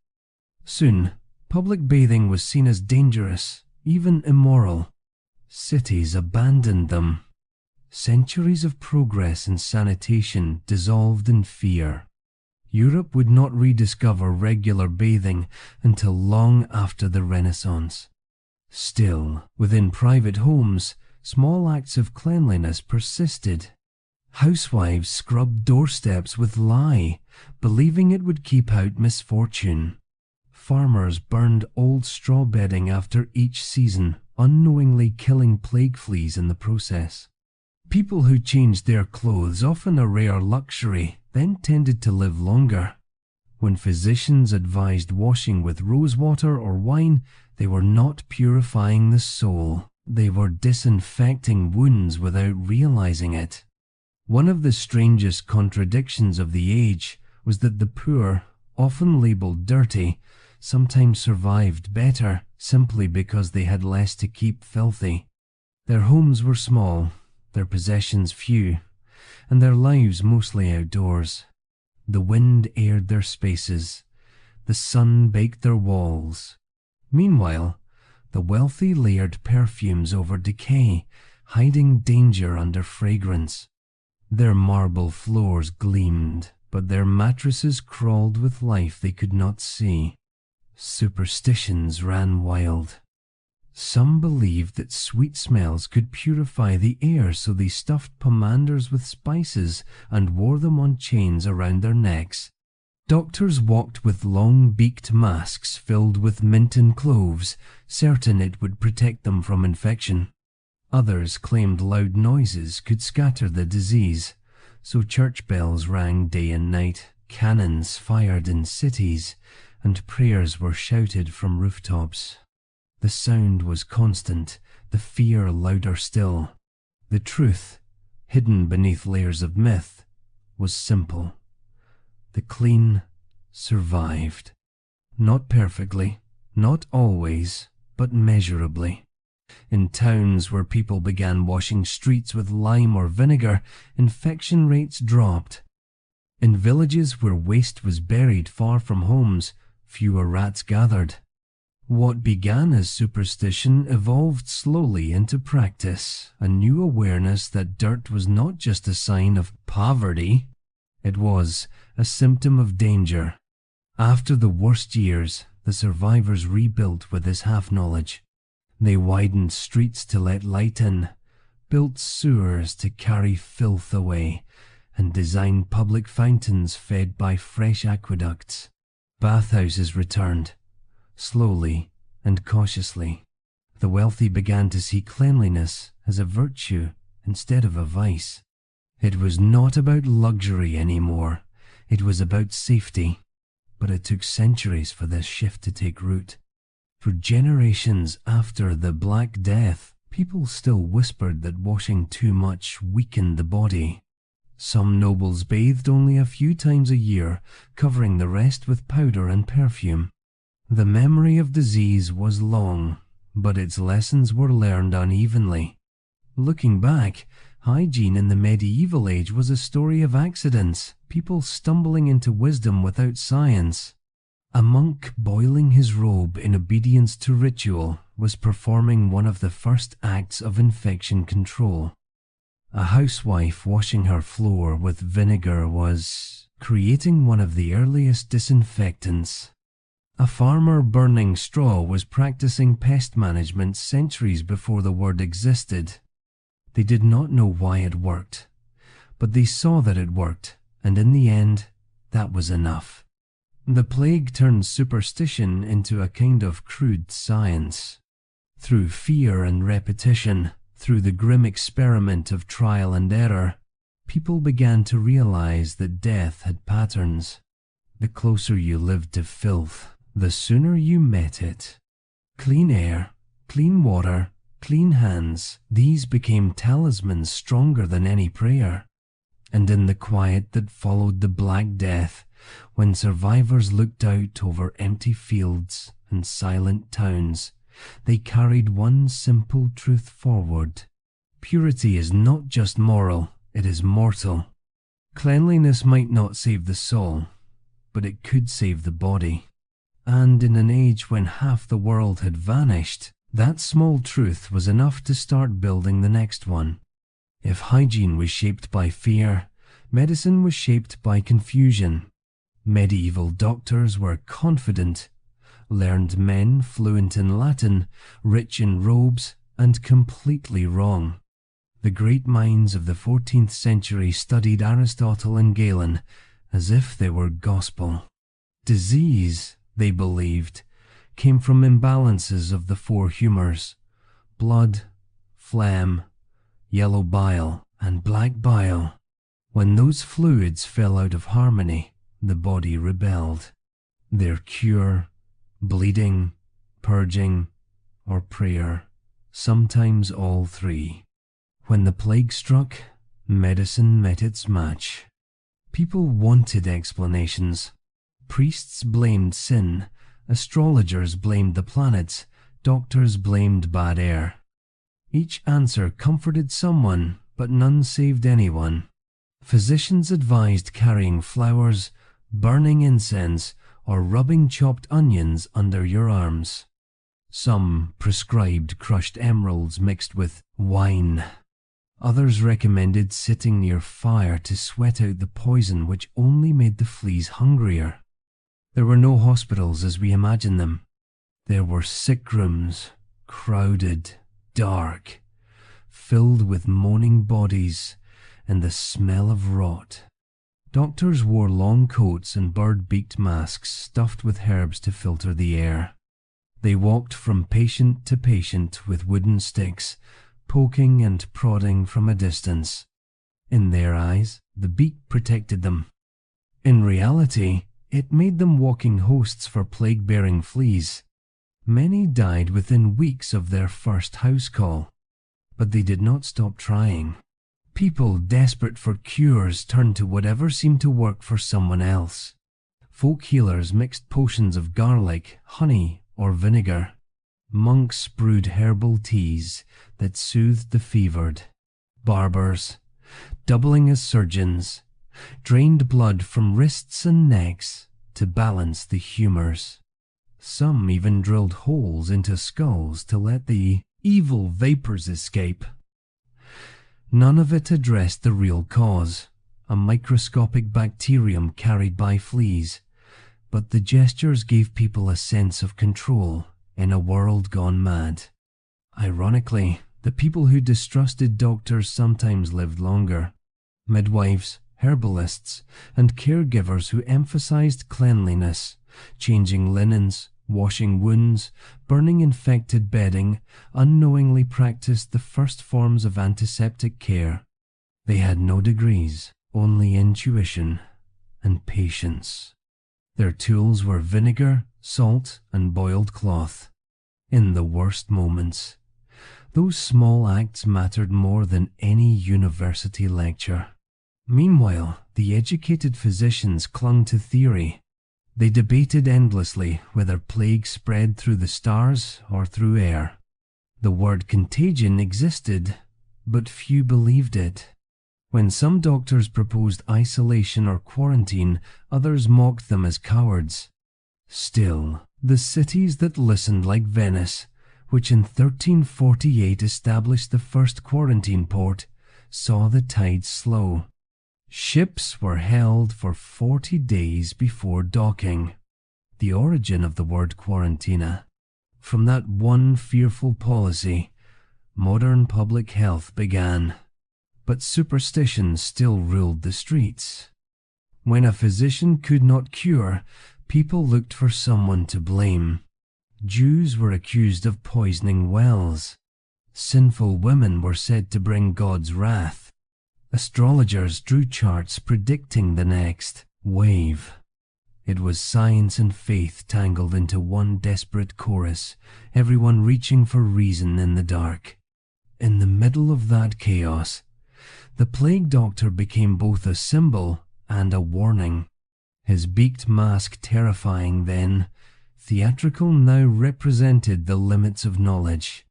Soon, public bathing was seen as dangerous, even immoral. Cities abandoned them. Centuries of progress in sanitation dissolved in fear. Europe would not rediscover regular bathing until long after the Renaissance. Still, within private homes, small acts of cleanliness persisted. Housewives scrubbed doorsteps with lye, believing it would keep out misfortune. Farmers burned old straw bedding after each season, unknowingly killing plague fleas in the process. People who changed their clothes, often a rare luxury, then tended to live longer. When physicians advised washing with rosewater or wine, they were not purifying the soul. They were disinfecting wounds without realizing it. One of the strangest contradictions of the age was that the poor, often labeled dirty, sometimes survived better simply because they had less to keep filthy. Their homes were small, their possessions few, and their lives mostly outdoors. The wind aired their spaces, the sun baked their walls. Meanwhile, the wealthy layered perfumes over decay, hiding danger under fragrance. Their marble floors gleamed, but their mattresses crawled with life they could not see. Superstitions ran wild. Some believed that sweet smells could purify the air, so they stuffed pomanders with spices and wore them on chains around their necks. Doctors walked with long-beaked masks filled with mint and cloves, certain it would protect them from infection. Others claimed loud noises could scatter the disease, so church bells rang day and night, cannons fired in cities, and prayers were shouted from rooftops. The sound was constant, the fear louder still. The truth, hidden beneath layers of myth, was simple. The clean survived. Not perfectly, not always, but measurably. In towns where people began washing streets with lime or vinegar, infection rates dropped. In villages where waste was buried far from homes, fewer rats gathered. What began as superstition evolved slowly into practice, a new awareness that dirt was not just a sign of poverty, it was a symptom of danger. After the worst years, the survivors rebuilt with this half-knowledge. They widened streets to let light in, built sewers to carry filth away, and designed public fountains fed by fresh aqueducts. Bathhouses returned, slowly and cautiously. The wealthy began to see cleanliness as a virtue instead of a vice. It was not about luxury anymore, it was about safety. But it took centuries for this shift to take root. For generations after the Black Death, people still whispered that washing too much weakened the body. Some nobles bathed only a few times a year, covering the rest with powder and perfume. The memory of disease was long, but its lessons were learned unevenly. Looking back, hygiene in the medieval age was a story of accidents, people stumbling into wisdom without science. A monk boiling his robe in obedience to ritual was performing one of the first acts of infection control. A housewife washing her floor with vinegar was creating one of the earliest disinfectants. A farmer burning straw was practicing pest management centuries before the word existed. They did not know why it worked, but they saw that it worked, and in the end, that was enough. The plague turned superstition into a kind of crude science. Through fear and repetition, through the grim experiment of trial and error, people began to realize that death had patterns. The closer you lived to filth, the sooner you met it. Clean air, clean water, clean hands, these became talismans stronger than any prayer. And in the quiet that followed the Black Death, when survivors looked out over empty fields and silent towns, they carried one simple truth forward. Purity is not just moral, it is mortal. Cleanliness might not save the soul, but it could save the body. And in an age when half the world had vanished, that small truth was enough to start building the next one. If hygiene was shaped by fear, medicine was shaped by confusion. Medieval doctors were confident, learned men fluent in Latin, rich in robes, and completely wrong. The great minds of the 14th century studied Aristotle and Galen as if they were gospel. Disease, they believed, came from imbalances of the four humors: blood, phlegm, yellow bile, and black bile. When those fluids fell out of harmony, the body rebelled. Their cure, bleeding, purging, or prayer, sometimes all three. When the plague struck, medicine met its match. People wanted explanations. Priests blamed sin, astrologers blamed the planets, doctors blamed bad air. Each answer comforted someone, but none saved anyone. Physicians advised carrying flowers, burning incense, or rubbing chopped onions under your arms. Some prescribed crushed emeralds mixed with wine. Others recommended sitting near fire to sweat out the poison which only made the fleas hungrier. There were no hospitals as we imagine them. There were sick rooms, crowded, dark, filled with moaning bodies and the smell of rot. Doctors wore long coats and bird-beaked masks stuffed with herbs to filter the air. They walked from patient to patient with wooden sticks, poking and prodding from a distance. In their eyes, the beak protected them. In reality, it made them walking hosts for plague-bearing fleas. Many died within weeks of their first house call, but they did not stop trying. People desperate for cures turned to whatever seemed to work for someone else. Folk healers mixed potions of garlic, honey, or vinegar. Monks brewed herbal teas that soothed the fevered. Barbers, doubling as surgeons, drained blood from wrists and necks to balance the humors. Some even drilled holes into skulls to let the evil vapors escape. None of it addressed the real cause, a microscopic bacterium carried by fleas, but the gestures gave people a sense of control in a world gone mad. Ironically, the people who distrusted doctors sometimes lived longer. Midwives, herbalists, and caregivers who emphasized cleanliness, changing linens, washing wounds, burning infected bedding, unknowingly practiced the first forms of antiseptic care. They had no degrees, only intuition and patience. Their tools were vinegar, salt, and boiled cloth. In the worst moments, those small acts mattered more than any university lecture. Meanwhile, the educated physicians clung to theory. They debated endlessly whether plague spread through the stars or through air. The word contagion existed, but few believed it. When some doctors proposed isolation or quarantine, others mocked them as cowards. Still, the cities that listened, like Venice, which in 1348 established the first quarantine port, saw the tide slow. Ships were held for 40 days before docking, the origin of the word quarantina. From that one fearful policy, modern public health began. But superstition still ruled the streets. When a physician could not cure, people looked for someone to blame. Jews were accused of poisoning wells. Sinful women were said to bring God's wrath. Astrologers drew charts predicting the next wave. It was science and faith tangled into one desperate chorus, everyone reaching for reason in the dark. In the middle of that chaos, the plague doctor became both a symbol and a warning. His beaked mask terrifying then, theatrical now represented the limits of knowledge.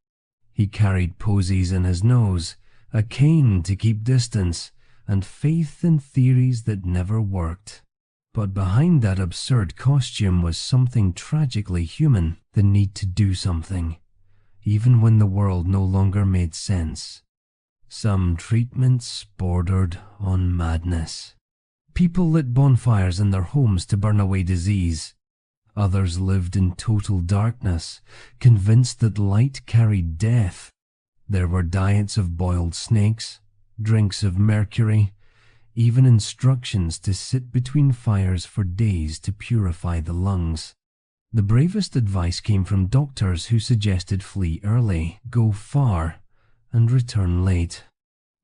He carried posies in his nose, a cane to keep distance, and faith in theories that never worked. But behind that absurd costume was something tragically human, the need to do something, even when the world no longer made sense. Some treatments bordered on madness. People lit bonfires in their homes to burn away disease. Others lived in total darkness, convinced that light carried death. There were diets of boiled snakes, drinks of mercury, even instructions to sit between fires for days to purify the lungs. The bravest advice came from doctors who suggested flee early, go far, and return late.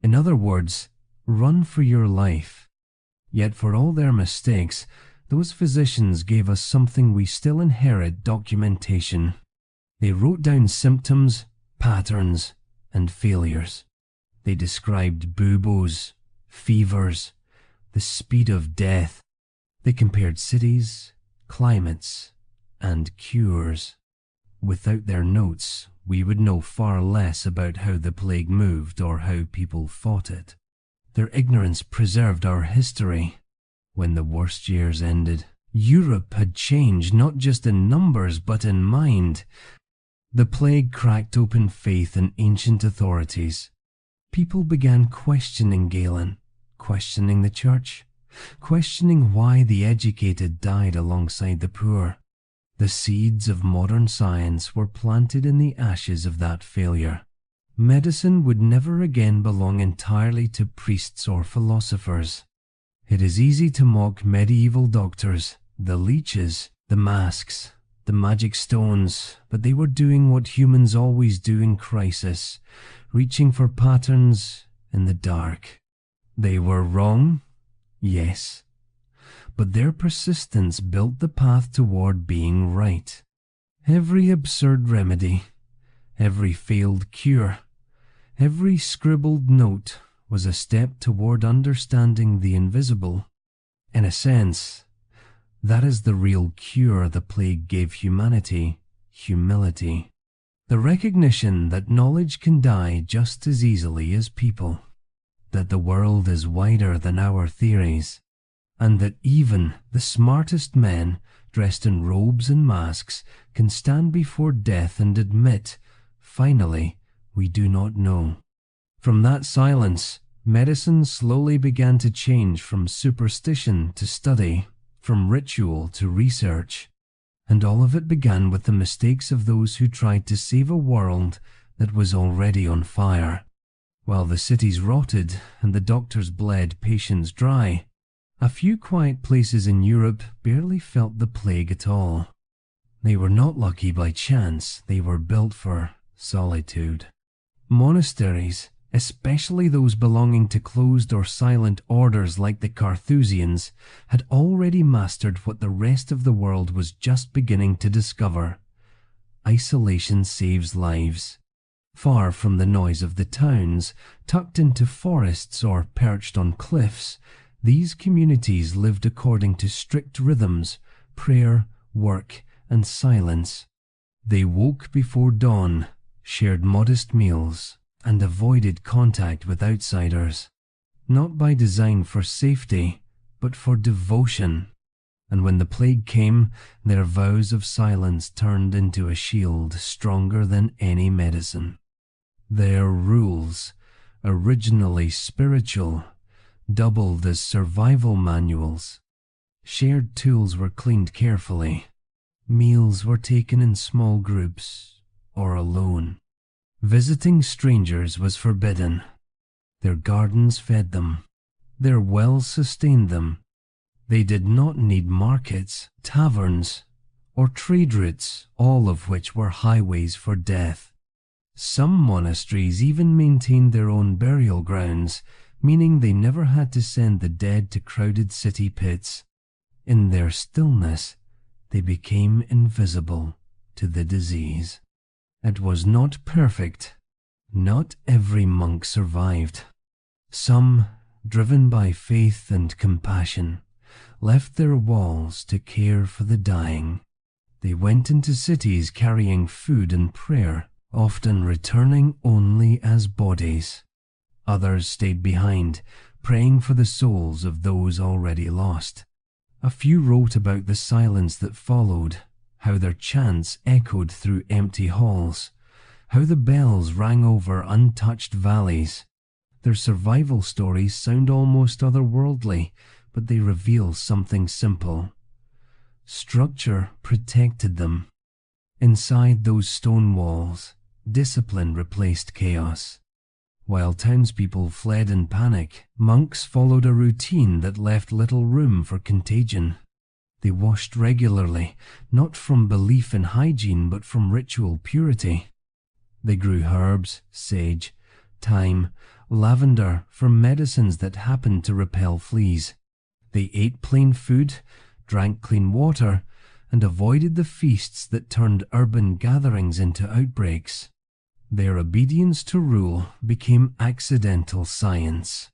In other words, run for your life. Yet for all their mistakes, those physicians gave us something we still inherit: documentation. They wrote down symptoms, patterns, and failures. They described buboes, fevers, the speed of death. They compared cities, climates, and cures. Without their notes, we would know far less about how the plague moved or how people fought it. Their ignorance preserved our history. When the worst years ended, Europe had changed not just in numbers but in mind. The plague cracked open faith in ancient authorities. People began questioning Galen, questioning the church, questioning why the educated died alongside the poor. The seeds of modern science were planted in the ashes of that failure. Medicine would never again belong entirely to priests or philosophers. It is easy to mock medieval doctors, the leeches, the masks, the magic stones, but they were doing what humans always do in crisis, reaching for patterns in the dark. They were wrong, yes, but their persistence built the path toward being right. Every absurd remedy, every failed cure, every scribbled note was a step toward understanding the invisible. In a sense, that is the real cure the plague gave humanity: humility. The recognition that knowledge can die just as easily as people, that the world is wider than our theories, and that even the smartest men, dressed in robes and masks, can stand before death and admit, finally, we do not know. From that silence, medicine slowly began to change from superstition to study, from ritual to research. And all of it began with the mistakes of those who tried to save a world that was already on fire. While the cities rotted and the doctors bled patients dry, a few quiet places in Europe barely felt the plague at all. They were not lucky by chance, they were built for solitude. Monasteries, especially those belonging to closed or silent orders like the Carthusians, had already mastered what the rest of the world was just beginning to discover. Isolation saves lives. Far from the noise of the towns, tucked into forests or perched on cliffs, these communities lived according to strict rhythms: prayer, work, and silence. They woke before dawn, shared modest meals, and avoided contact with outsiders, not by design for safety, but for devotion. And when the plague came, their vows of silence turned into a shield stronger than any medicine. Their rules, originally spiritual, doubled as survival manuals. Shared tools were cleaned carefully. Meals were taken in small groups or alone. Visiting strangers was forbidden. Their gardens fed them. Their wells sustained them. They did not need markets, taverns, or trade routes, all of which were highways for death. Some monasteries even maintained their own burial grounds, meaning they never had to send the dead to crowded city pits. In their stillness, they became invisible to the disease. It was not perfect. Not every monk survived. Some, driven by faith and compassion, left their walls to care for the dying. They went into cities carrying food and prayer, often returning only as bodies. Others stayed behind, praying for the souls of those already lost. A few wrote about the silence that followed, how their chants echoed through empty halls, how the bells rang over untouched valleys. Their survival stories sound almost otherworldly, but they reveal something simple. Structure protected them. Inside those stone walls, discipline replaced chaos. While townspeople fled in panic, monks followed a routine that left little room for contagion. They washed regularly, not from belief in hygiene but from ritual purity. They grew herbs, sage, thyme, lavender for medicines that happened to repel fleas. They ate plain food, drank clean water, and avoided the feasts that turned urban gatherings into outbreaks. Their obedience to rule became accidental science.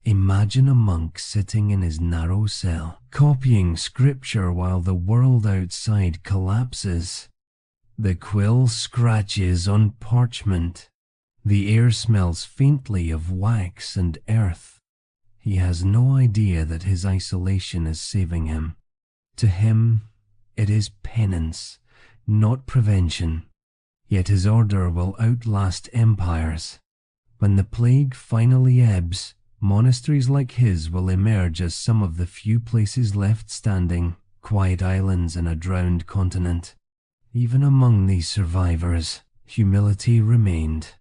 Imagine a monk sitting in his narrow cell, copying scripture while the world outside collapses. The quill scratches on parchment. The air smells faintly of wax and earth. He has no idea that his isolation is saving him. To him, it is penance, not prevention. Yet his order will outlast empires. When the plague finally ebbs, monasteries like his will emerge as some of the few places left standing, quiet islands in a drowned continent. Even among these survivors, humility remained.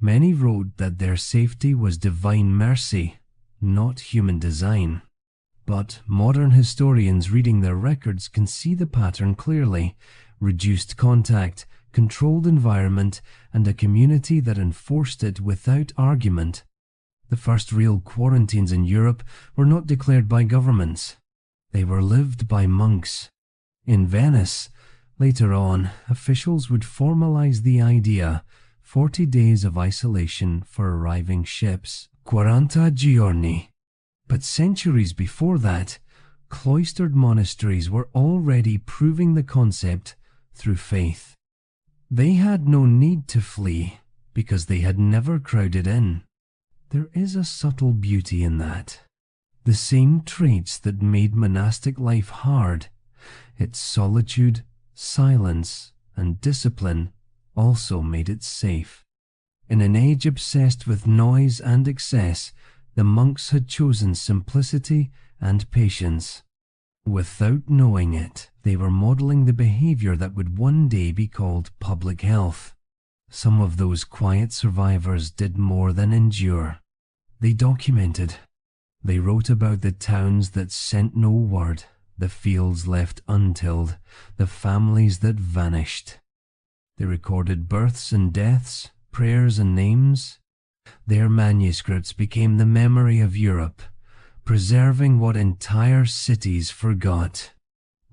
Many wrote that their safety was divine mercy, not human design. But modern historians reading their records can see the pattern clearly: reduced contact, controlled environment, and a community that enforced it without argument. The first real quarantines in Europe were not declared by governments. They were lived by monks. In Venice, later on, officials would formalize the idea: 40 days of isolation for arriving ships, 40 giorni. But centuries before that, cloistered monasteries were already proving the concept through faith. They had no need to flee because they had never crowded in. There is a subtle beauty in that. The same traits that made monastic life hard, its solitude, silence, and discipline, also made it safe. In an age obsessed with noise and excess, the monks had chosen simplicity and patience. Without knowing it, they were modeling the behavior that would one day be called public health. Some of those quiet survivors did more than endure. They documented. They wrote about the towns that sent no word, the fields left untilled, the families that vanished. They recorded births and deaths, prayers and names. Their manuscripts became the memory of Europe, preserving what entire cities forgot.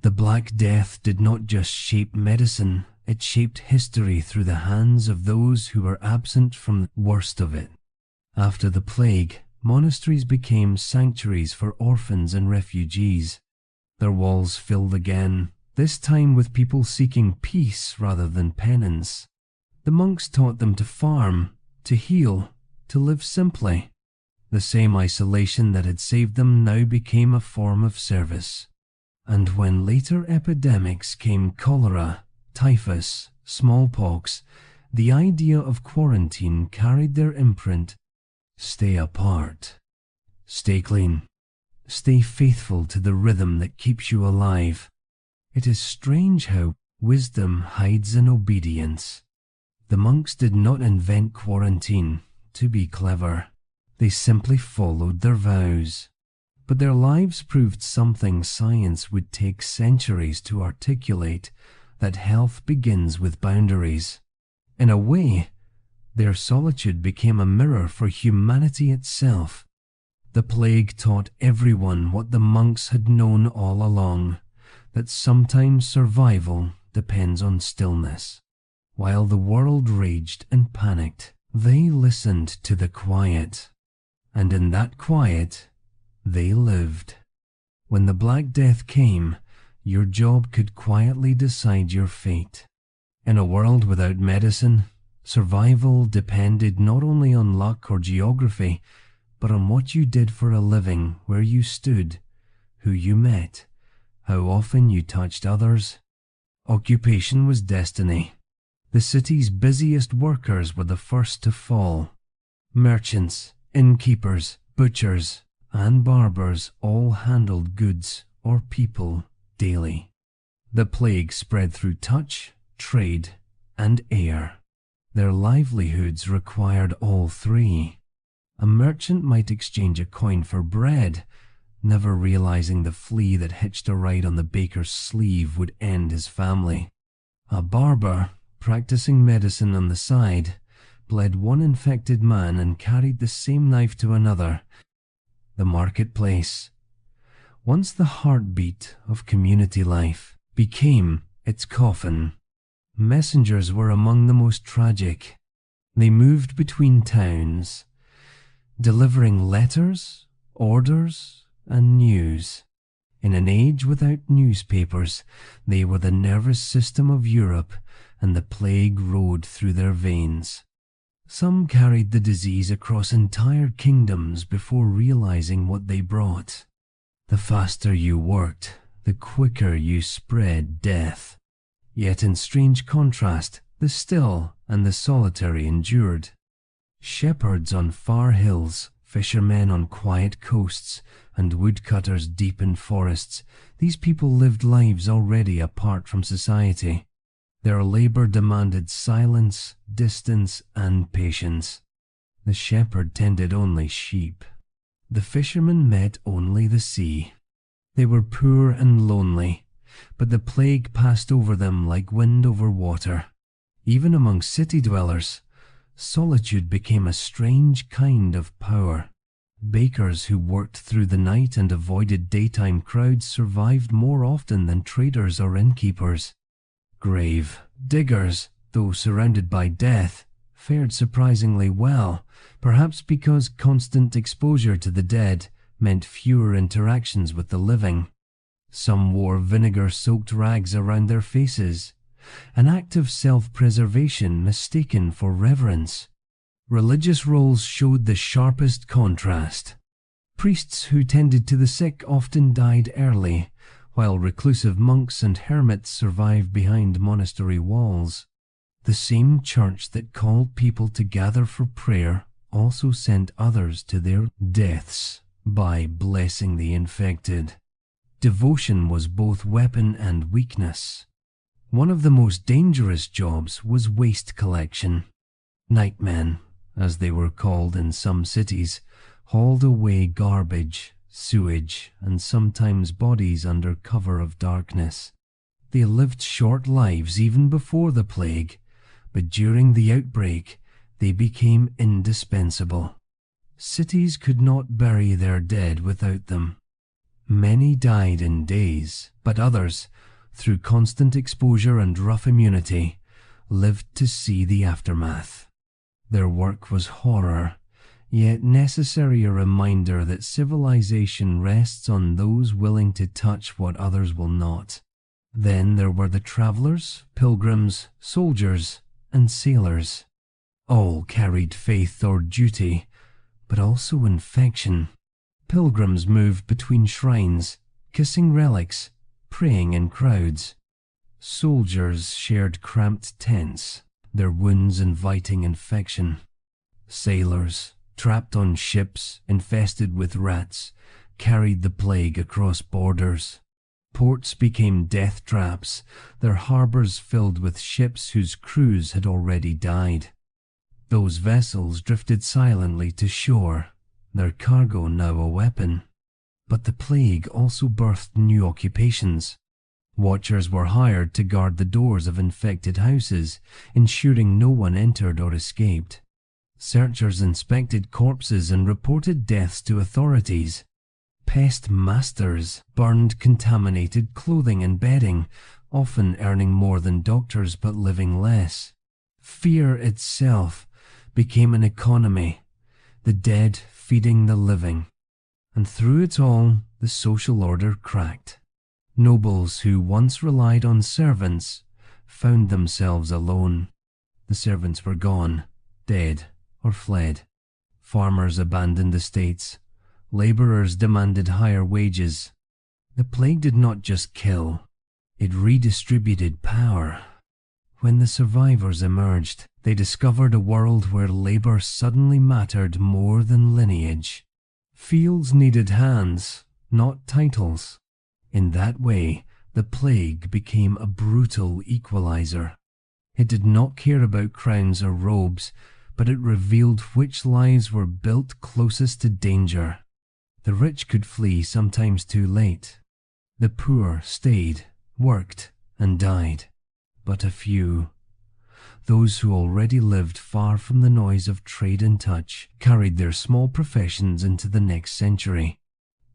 The Black Death did not just shape medicine, it shaped history through the hands of those who were absent from the worst of it. After the plague, monasteries became sanctuaries for orphans and refugees. Their walls filled again, this time with people seeking peace rather than penance. The monks taught them to farm, to heal, to live simply. The same isolation that had saved them now became a form of service. And when later epidemics came: cholera, typhus, smallpox, the idea of quarantine carried their imprint: stay apart, stay clean, stay faithful to the rhythm that keeps you alive. It is strange how wisdom hides in obedience. The monks did not invent quarantine to be clever. They simply followed their vows. But their lives proved something science would take centuries to articulate: that health begins with boundaries. In a way, their solitude became a mirror for humanity itself. The plague taught everyone what the monks had known all along: that sometimes survival depends on stillness. While the world raged and panicked, they listened to the quiet. And in that quiet, they lived. When the Black Death came, your job could quietly decide your fate. In a world without medicine, survival depended not only on luck or geography, but on what you did for a living, where you stood, who you met, how often you touched others. Occupation was destiny. The city's busiest workers were the first to fall. Merchants, innkeepers, butchers, and barbers all handled goods or people daily. The plague spread through touch, trade, and air. Their livelihoods required all three. A merchant might exchange a coin for bread, never realizing the flea that hitched a ride on the baker's sleeve would end his family. A barber, practicing medicine on the side, bled one infected man and carried the same knife to another. The marketplace, once the heartbeat of community life, became its coffin. Messengers were among the most tragic. They moved between towns, delivering letters, orders, and news. In an age without newspapers, they were the nervous system of Europe, and the plague rode through their veins. Some carried the disease across entire kingdoms before realizing what they brought. The faster you worked, the quicker you spread death. Yet in strange contrast, the still and the solitary endured. Shepherds on far hills, fishermen on quiet coasts, and woodcutters deep in forests, these people lived lives already apart from society. Their labor demanded silence, distance, and patience. The shepherd tended only sheep. The fishermen met only the sea. They were poor and lonely, but the plague passed over them like wind over water. Even among city dwellers, solitude became a strange kind of power. Bakers who worked through the night and avoided daytime crowds survived more often than traders or innkeepers. Grave diggers, though surrounded by death, fared surprisingly well, perhaps because constant exposure to the dead meant fewer interactions with the living. Some wore vinegar-soaked rags around their faces, an act of self-preservation mistaken for reverence. Religious roles showed the sharpest contrast. Priests who tended to the sick often died early, while reclusive monks and hermits survived behind monastery walls. The same church that called people to gather for prayer also sent others to their deaths by blessing the infected. Devotion was both weapon and weakness. One of the most dangerous jobs was waste collection. Nightmen, as they were called in some cities, hauled away garbage, sewage, and sometimes bodies under cover of darkness. They lived short lives even before the plague, but during the outbreak, they became indispensable. Cities could not bury their dead without them. Many died in days, but others, through constant exposure and rough immunity, lived to see the aftermath. Their work was horror, yet necessary a reminder that civilization rests on those willing to touch what others will not. Then there were the travelers, pilgrims, soldiers, and sailors. All carried faith or duty, but also infection. Pilgrims moved between shrines, kissing relics, praying in crowds. Soldiers shared cramped tents, their wounds inviting infection. Sailors, trapped on ships infested with rats, carried the plague across borders. Ports became death traps, their harbors filled with ships whose crews had already died. Those vessels drifted silently to shore, their cargo now a weapon. But the plague also birthed new occupations. Watchers were hired to guard the doors of infected houses, ensuring no one entered or escaped. Searchers inspected corpses and reported deaths to authorities. Pest masters burned contaminated clothing and bedding, often earning more than doctors but living less. Fear itself became an economy, the dead feeding the living. And through it all, the social order cracked. Nobles who once relied on servants found themselves alone. The servants were gone, dead, or fled. Farmers abandoned estates. Laborers demanded higher wages. The plague did not just kill, it redistributed power. When the survivors emerged, they discovered a world where labor suddenly mattered more than lineage. Fields needed hands, not titles. In that way, the plague became a brutal equalizer. It did not care about crowns or robes, but it revealed which lives were built closest to danger. The rich could flee sometimes too late. The poor stayed, worked, and died. But a few, those who already lived far from the noise of trade and touch, carried their small professions into the next century.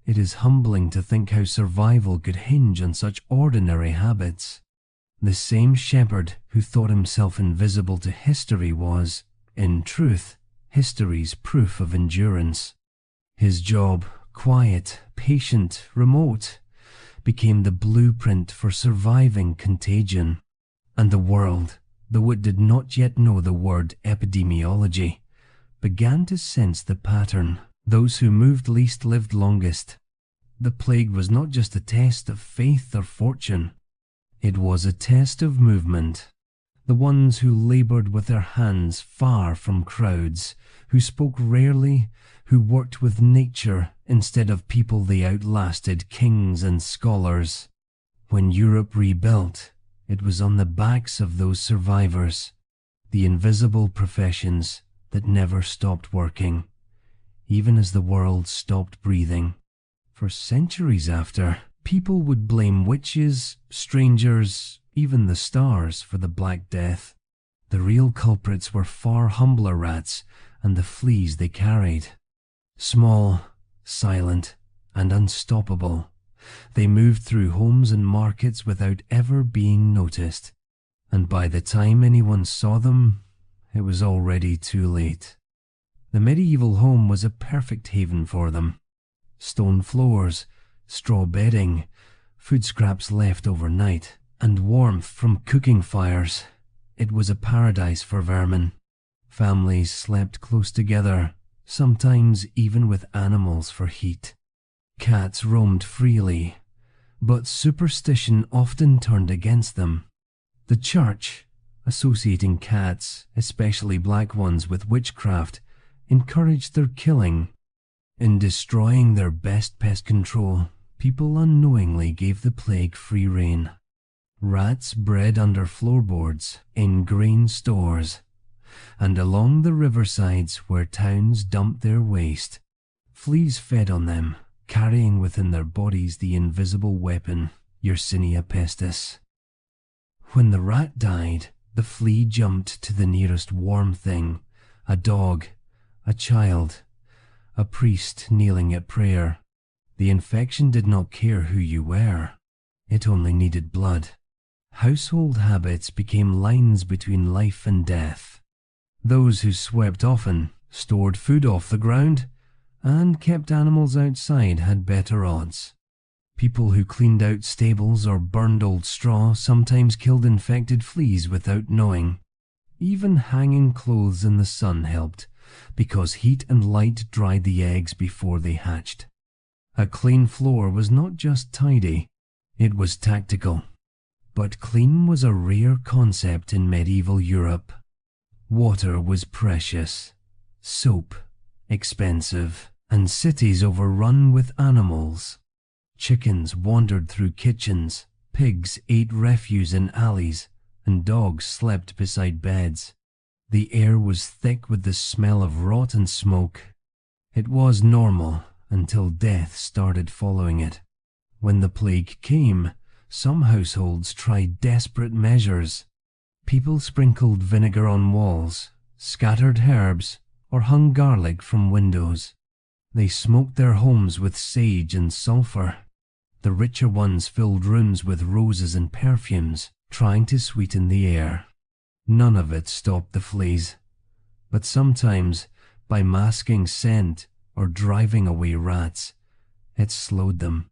It is humbling to think how survival could hinge on such ordinary habits. The same shepherd who thought himself invisible to history was, in truth, history's proof of endurance. His job, quiet, patient, remote, became the blueprint for surviving contagion. And the world, though it did not yet know the word epidemiology, began to sense the pattern. Those who moved least lived longest. The plague was not just a test of faith or fortune. It was a test of movement. The ones who labored with their hands far from crowds, who spoke rarely, who worked with nature instead of people they outlasted kings and scholars. When Europe rebuilt, it was on the backs of those survivors, the invisible professions that never stopped working, even as the world stopped breathing. For centuries after, people would blame witches, strangers, even the stars for the Black Death. The real culprits were far humbler rats and the fleas they carried. Small, silent, and unstoppable, they moved through homes and markets without ever being noticed. And by the time anyone saw them, it was already too late. The medieval home was a perfect haven for them. Stone floors, straw bedding, food scraps left overnight, and warmth from cooking fires. It was a paradise for vermin. Families slept close together, sometimes even with animals for heat. Cats roamed freely, but superstition often turned against them. The church, associating cats, especially black ones, with witchcraft, encouraged their killing. In destroying their best pest control, people unknowingly gave the plague free rein. Rats bred under floorboards, in grain stores, and along the riversides where towns dumped their waste. Fleas fed on them, carrying within their bodies the invisible weapon, Yersinia pestis. When the rat died, the flea jumped to the nearest warm thing, a dog, a child, a priest kneeling at prayer. The infection did not care who you were. It only needed blood. Household habits became lines between life and death. Those who swept often, stored food off the ground, and kept animals outside had better odds. People who cleaned out stables or burned old straw sometimes killed infected fleas without knowing. Even hanging clothes in the sun helped, because heat and light dried the eggs before they hatched. A clean floor was not just tidy, it was tactical. But clean was a rare concept in medieval Europe. Water was precious, soap expensive, and cities overrun with animals. Chickens wandered through kitchens, pigs ate refuse in alleys, and dogs slept beside beds. The air was thick with the smell of rot and smoke. It was normal until death started following it. When the plague came, some households tried desperate measures. People sprinkled vinegar on walls, scattered herbs, or hung garlic from windows. They smoked their homes with sage and sulfur. The richer ones filled rooms with roses and perfumes, trying to sweeten the air. None of it stopped the fleas, but sometimes, by masking scent or driving away rats, it slowed them.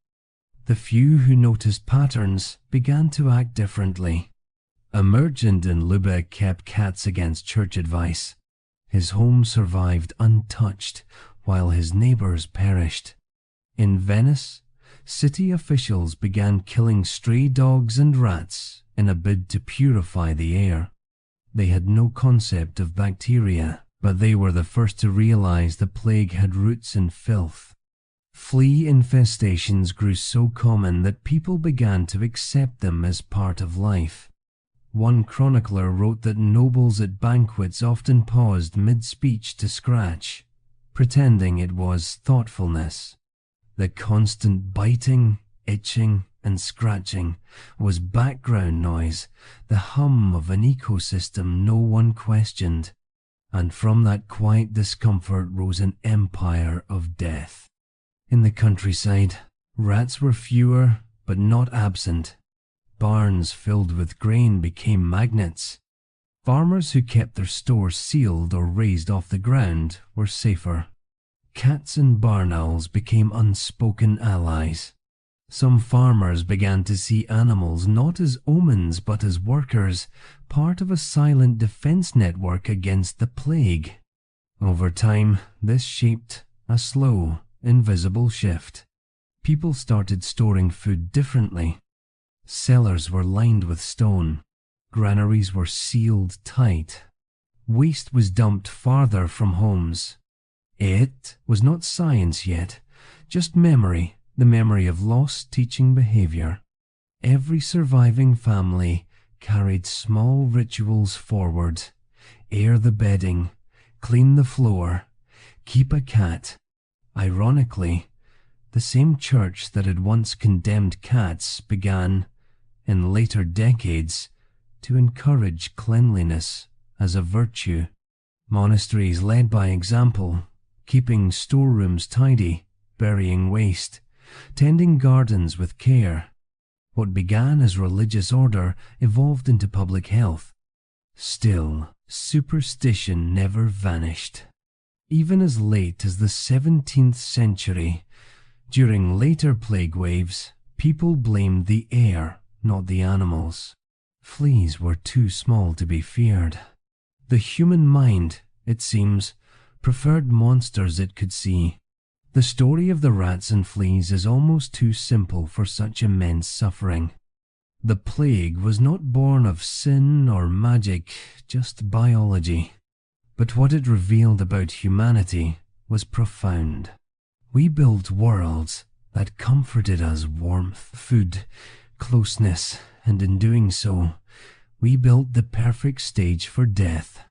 The few who noticed patterns began to act differently. A merchant in Lübeck kept cats against church advice. His home survived untouched, while his neighbors perished. In Venice, city officials began killing stray dogs and rats in a bid to purify the air. They had no concept of bacteria, but they were the first to realize the plague had roots in filth. Flea infestations grew so common that people began to accept them as part of life. One chronicler wrote that nobles at banquets often paused mid-speech to scratch, pretending it was thoughtfulness. The constant biting, itching, and scratching was background noise, the hum of an ecosystem no one questioned. And from that quiet discomfort rose an empire of death. In the countryside, rats were fewer but not absent. Barns filled with grain became magnets. Farmers who kept their stores sealed or raised off the ground were safer. Cats and barn owls became unspoken allies. Some farmers began to see animals not as omens but as workers, part of a silent defense network against the plague. Over time, this shaped a slow, invisible shift. People started storing food differently. Cellars were lined with stone. Granaries were sealed tight. Waste was dumped farther from homes. It was not science yet, just memory, the memory of lost teaching behavior. Every surviving family carried small rituals forward. Air the bedding, clean the floor, keep a cat. Ironically, the same church that had once condemned cats began, in later decades, to encourage cleanliness as a virtue. Monasteries led by example, keeping storerooms tidy, burying waste, tending gardens with care. What began as religious order evolved into public health. Still, superstition never vanished. Even as late as the 17th century, during later plague waves, people blamed the air, not the animals. Fleas were too small to be feared. The human mind, it seems, preferred monsters it could see. The story of the rats and fleas is almost too simple for such immense suffering. The plague was not born of sin or magic, just biology. But what it revealed about humanity was profound. We built worlds that comforted us warmth, food, closeness, and in doing so, we built the perfect stage for death.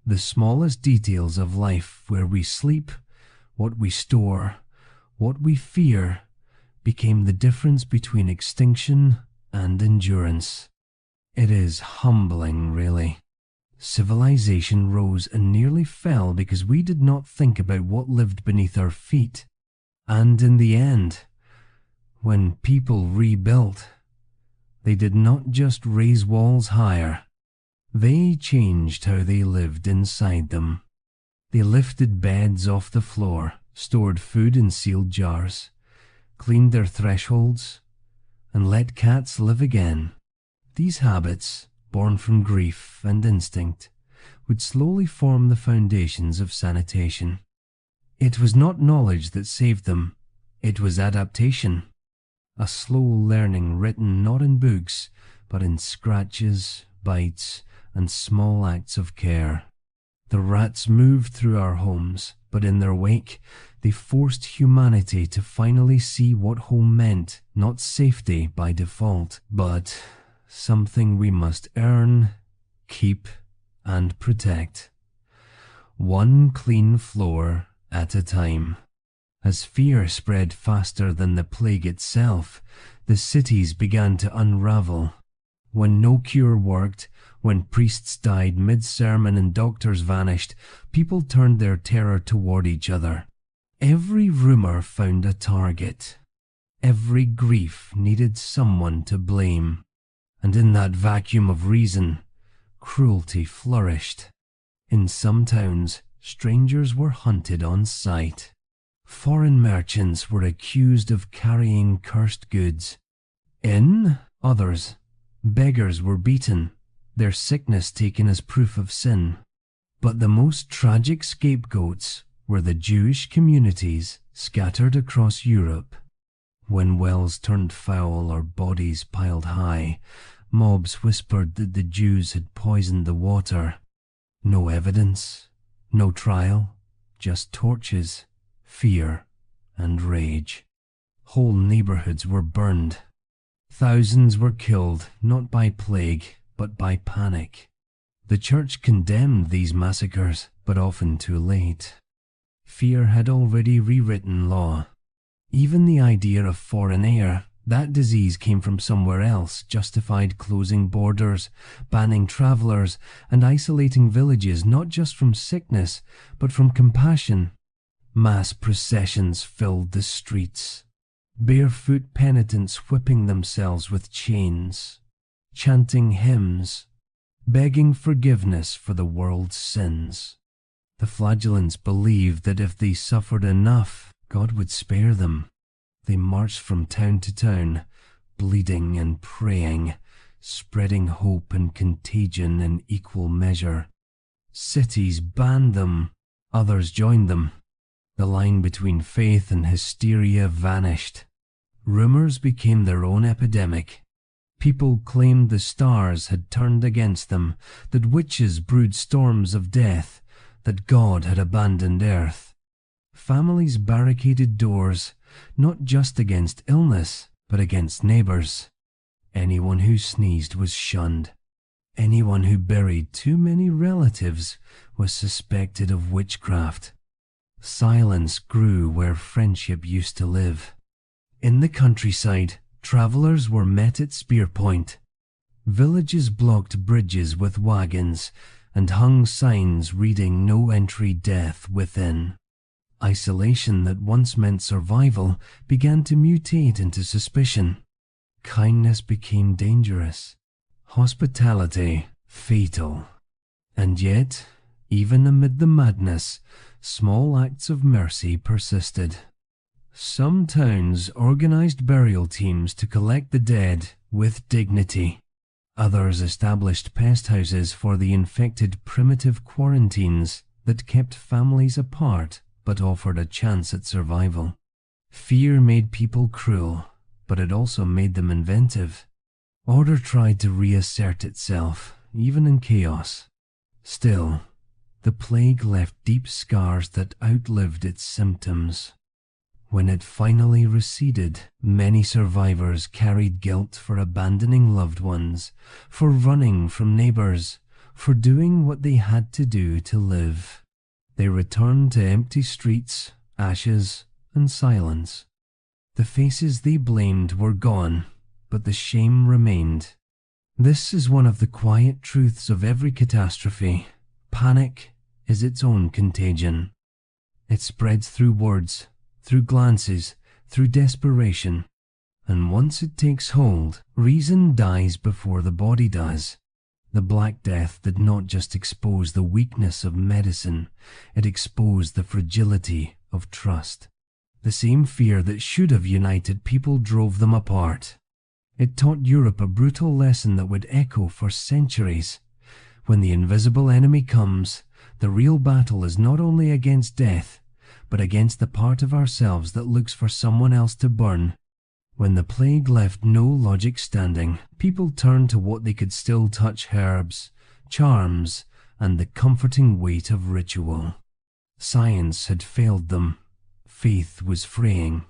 The smallest details of life, where we sleep, what we store, what we fear, became the difference between extinction and endurance. It is humbling, really. Civilization rose and nearly fell because we did not think about what lived beneath our feet. And in the end, when people rebuilt, they did not just raise walls higher. They changed how they lived inside them. They lifted beds off the floor, stored food in sealed jars, cleaned their thresholds, and let cats live again. These habits, born from grief and instinct, would slowly form the foundations of sanitation. It was not knowledge that saved them, it was adaptation. A slow learning written not in books, but in scratches, bites, and small acts of care. The rats moved through our homes, but in their wake, they forced humanity to finally see what home meant, not safety by default, but something we must earn, keep, and protect. One clean floor at a time. As fear spread faster than the plague itself, the cities began to unravel. When no cure worked, when priests died mid-sermon and doctors vanished, people turned their terror toward each other. Every rumor found a target. Every grief needed someone to blame. And in that vacuum of reason, cruelty flourished. In some towns, strangers were hunted on sight. Foreign merchants were accused of carrying cursed goods. In others, beggars were beaten, their sickness taken as proof of sin. But the most tragic scapegoats were the Jewish communities scattered across Europe. When wells turned foul or bodies piled high, mobs whispered that the Jews had poisoned the water. No evidence, no trial, just torches, fear, and rage. Whole neighborhoods were burned. Thousands were killed, not by plague, but by panic. The church condemned these massacres, but often too late. Fear had already rewritten law. Even the idea of foreign air, that disease came from somewhere else, justified closing borders, banning travelers, and isolating villages not just from sickness, but from compassion. Mass processions filled the streets. Barefoot penitents whipping themselves with chains, chanting hymns, begging forgiveness for the world's sins. The flagellants believed that if they suffered enough, God would spare them. They marched from town to town, bleeding and praying, spreading hope and contagion in equal measure. Cities banned them, others joined them. The line between faith and hysteria vanished. Rumors became their own epidemic. People claimed the stars had turned against them, that witches brewed storms of death, that God had abandoned earth. Families barricaded doors, not just against illness, but against neighbors. Anyone who sneezed was shunned. Anyone who buried too many relatives was suspected of witchcraft. Silence grew where friendship used to live. In the countryside, travelers were met at spear point. Villages blocked bridges with wagons and hung signs reading "No entry, death within." Isolation that once meant survival began to mutate into suspicion. Kindness became dangerous. Hospitality fatal. And yet, even amid the madness, small acts of mercy persisted. Some towns organized burial teams to collect the dead with dignity. Others established pest houses for the infected, primitive quarantines that kept families apart but offered a chance at survival. Fear made people cruel, but it also made them inventive. Order tried to reassert itself, even in chaos. Still, the plague left deep scars that outlived its symptoms. When it finally receded, many survivors carried guilt for abandoning loved ones, for running from neighbors, for doing what they had to do to live. They returned to empty streets, ashes, and silence. The faces they blamed were gone, but the shame remained. This is one of the quiet truths of every catastrophe. Panic is its own contagion. It spreads through words, through glances, through desperation. And once it takes hold, reason dies before the body does. The Black Death did not just expose the weakness of medicine, it exposed the fragility of trust. The same fear that should have united people drove them apart. It taught Europe a brutal lesson that would echo for centuries. When the invisible enemy comes, the real battle is not only against death, but against the part of ourselves that looks for someone else to burn. When the plague left no logic standing, people turned to what they could still touch: herbs, charms, and the comforting weight of ritual. Science had failed them. Faith was fraying.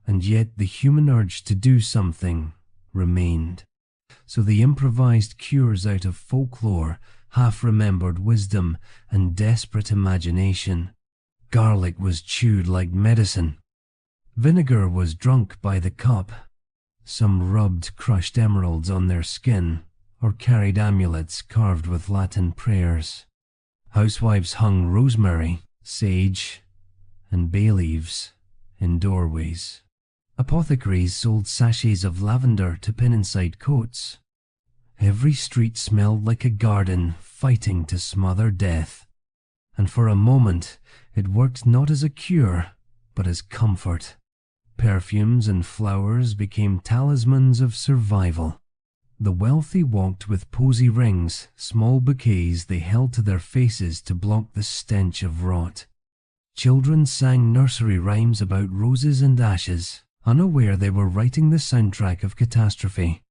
And yet the human urge to do something remained. So they improvised cures out of folklore, half-remembered wisdom, and desperate imagination. Garlic was chewed like medicine. Vinegar was drunk by the cup. Some rubbed crushed emeralds on their skin, or carried amulets carved with Latin prayers. Housewives hung rosemary, sage, and bay leaves in doorways. Apothecaries sold sachets of lavender to pin inside coats. Every street smelled like a garden fighting to smother death. And for a moment, it worked not as a cure, but as comfort. Perfumes and flowers became talismans of survival. The wealthy walked with posy rings, small bouquets they held to their faces to block the stench of rot. Children sang nursery rhymes about roses and ashes, unaware they were writing the soundtrack of catastrophe.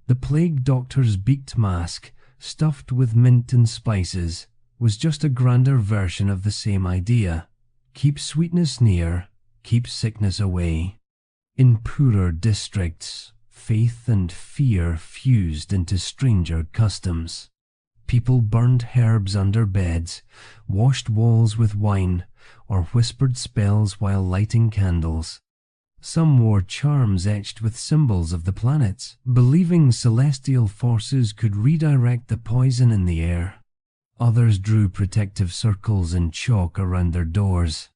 The plague doctor's beaked mask, stuffed with mint and spices, was just a grander version of the same idea. Keep sweetness near, keep sickness away. In poorer districts, faith and fear fused into stranger customs. People burned herbs under beds, washed walls with wine, or whispered spells while lighting candles. Some wore charms etched with symbols of the planets, believing celestial forces could redirect the poison in the air. Others drew protective circles in chalk around their doors.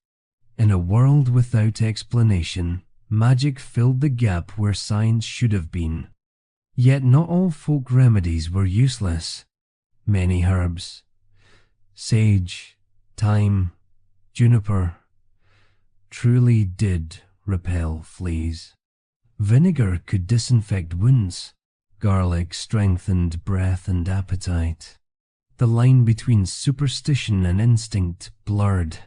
In a world without explanation, magic filled the gap where science should have been. Yet not all folk remedies were useless. Many herbs, sage, thyme, juniper, truly did repel fleas. Vinegar could disinfect wounds. Garlic strengthened breath and appetite. The line between superstition and instinct blurred.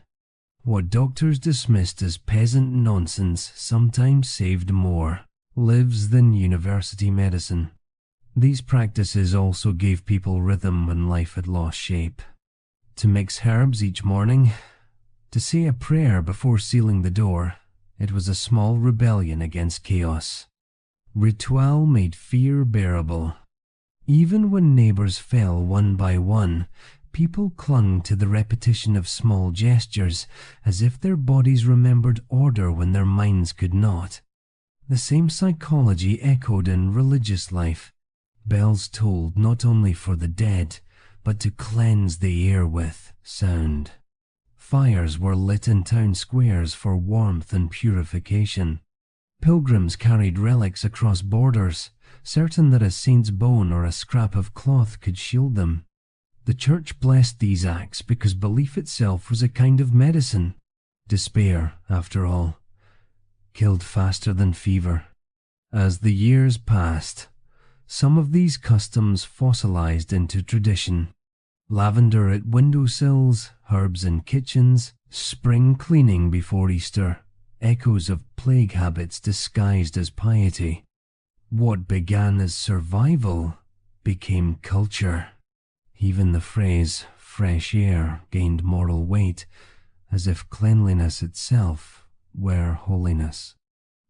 What doctors dismissed as peasant nonsense sometimes saved more lives than university medicine. These practices also gave people rhythm when life had lost shape. To mix herbs each morning, to say a prayer before sealing the door, it was a small rebellion against chaos. Ritual made fear bearable. Even when neighbors fell one by one, people clung to the repetition of small gestures as if their bodies remembered order when their minds could not. The same psychology echoed in religious life. Bells tolled not only for the dead, but to cleanse the air with sound. Fires were lit in town squares for warmth and purification. Pilgrims carried relics across borders, certain that a saint's bone or a scrap of cloth could shield them. The church blessed these acts because belief itself was a kind of medicine. Despair, after all, killed faster than fever. As the years passed, some of these customs fossilized into tradition. Lavender at windowsills, herbs in kitchens, spring cleaning before Easter, echoes of plague habits disguised as piety. What began as survival became culture. Even the phrase fresh air gained moral weight, as if cleanliness itself were holiness.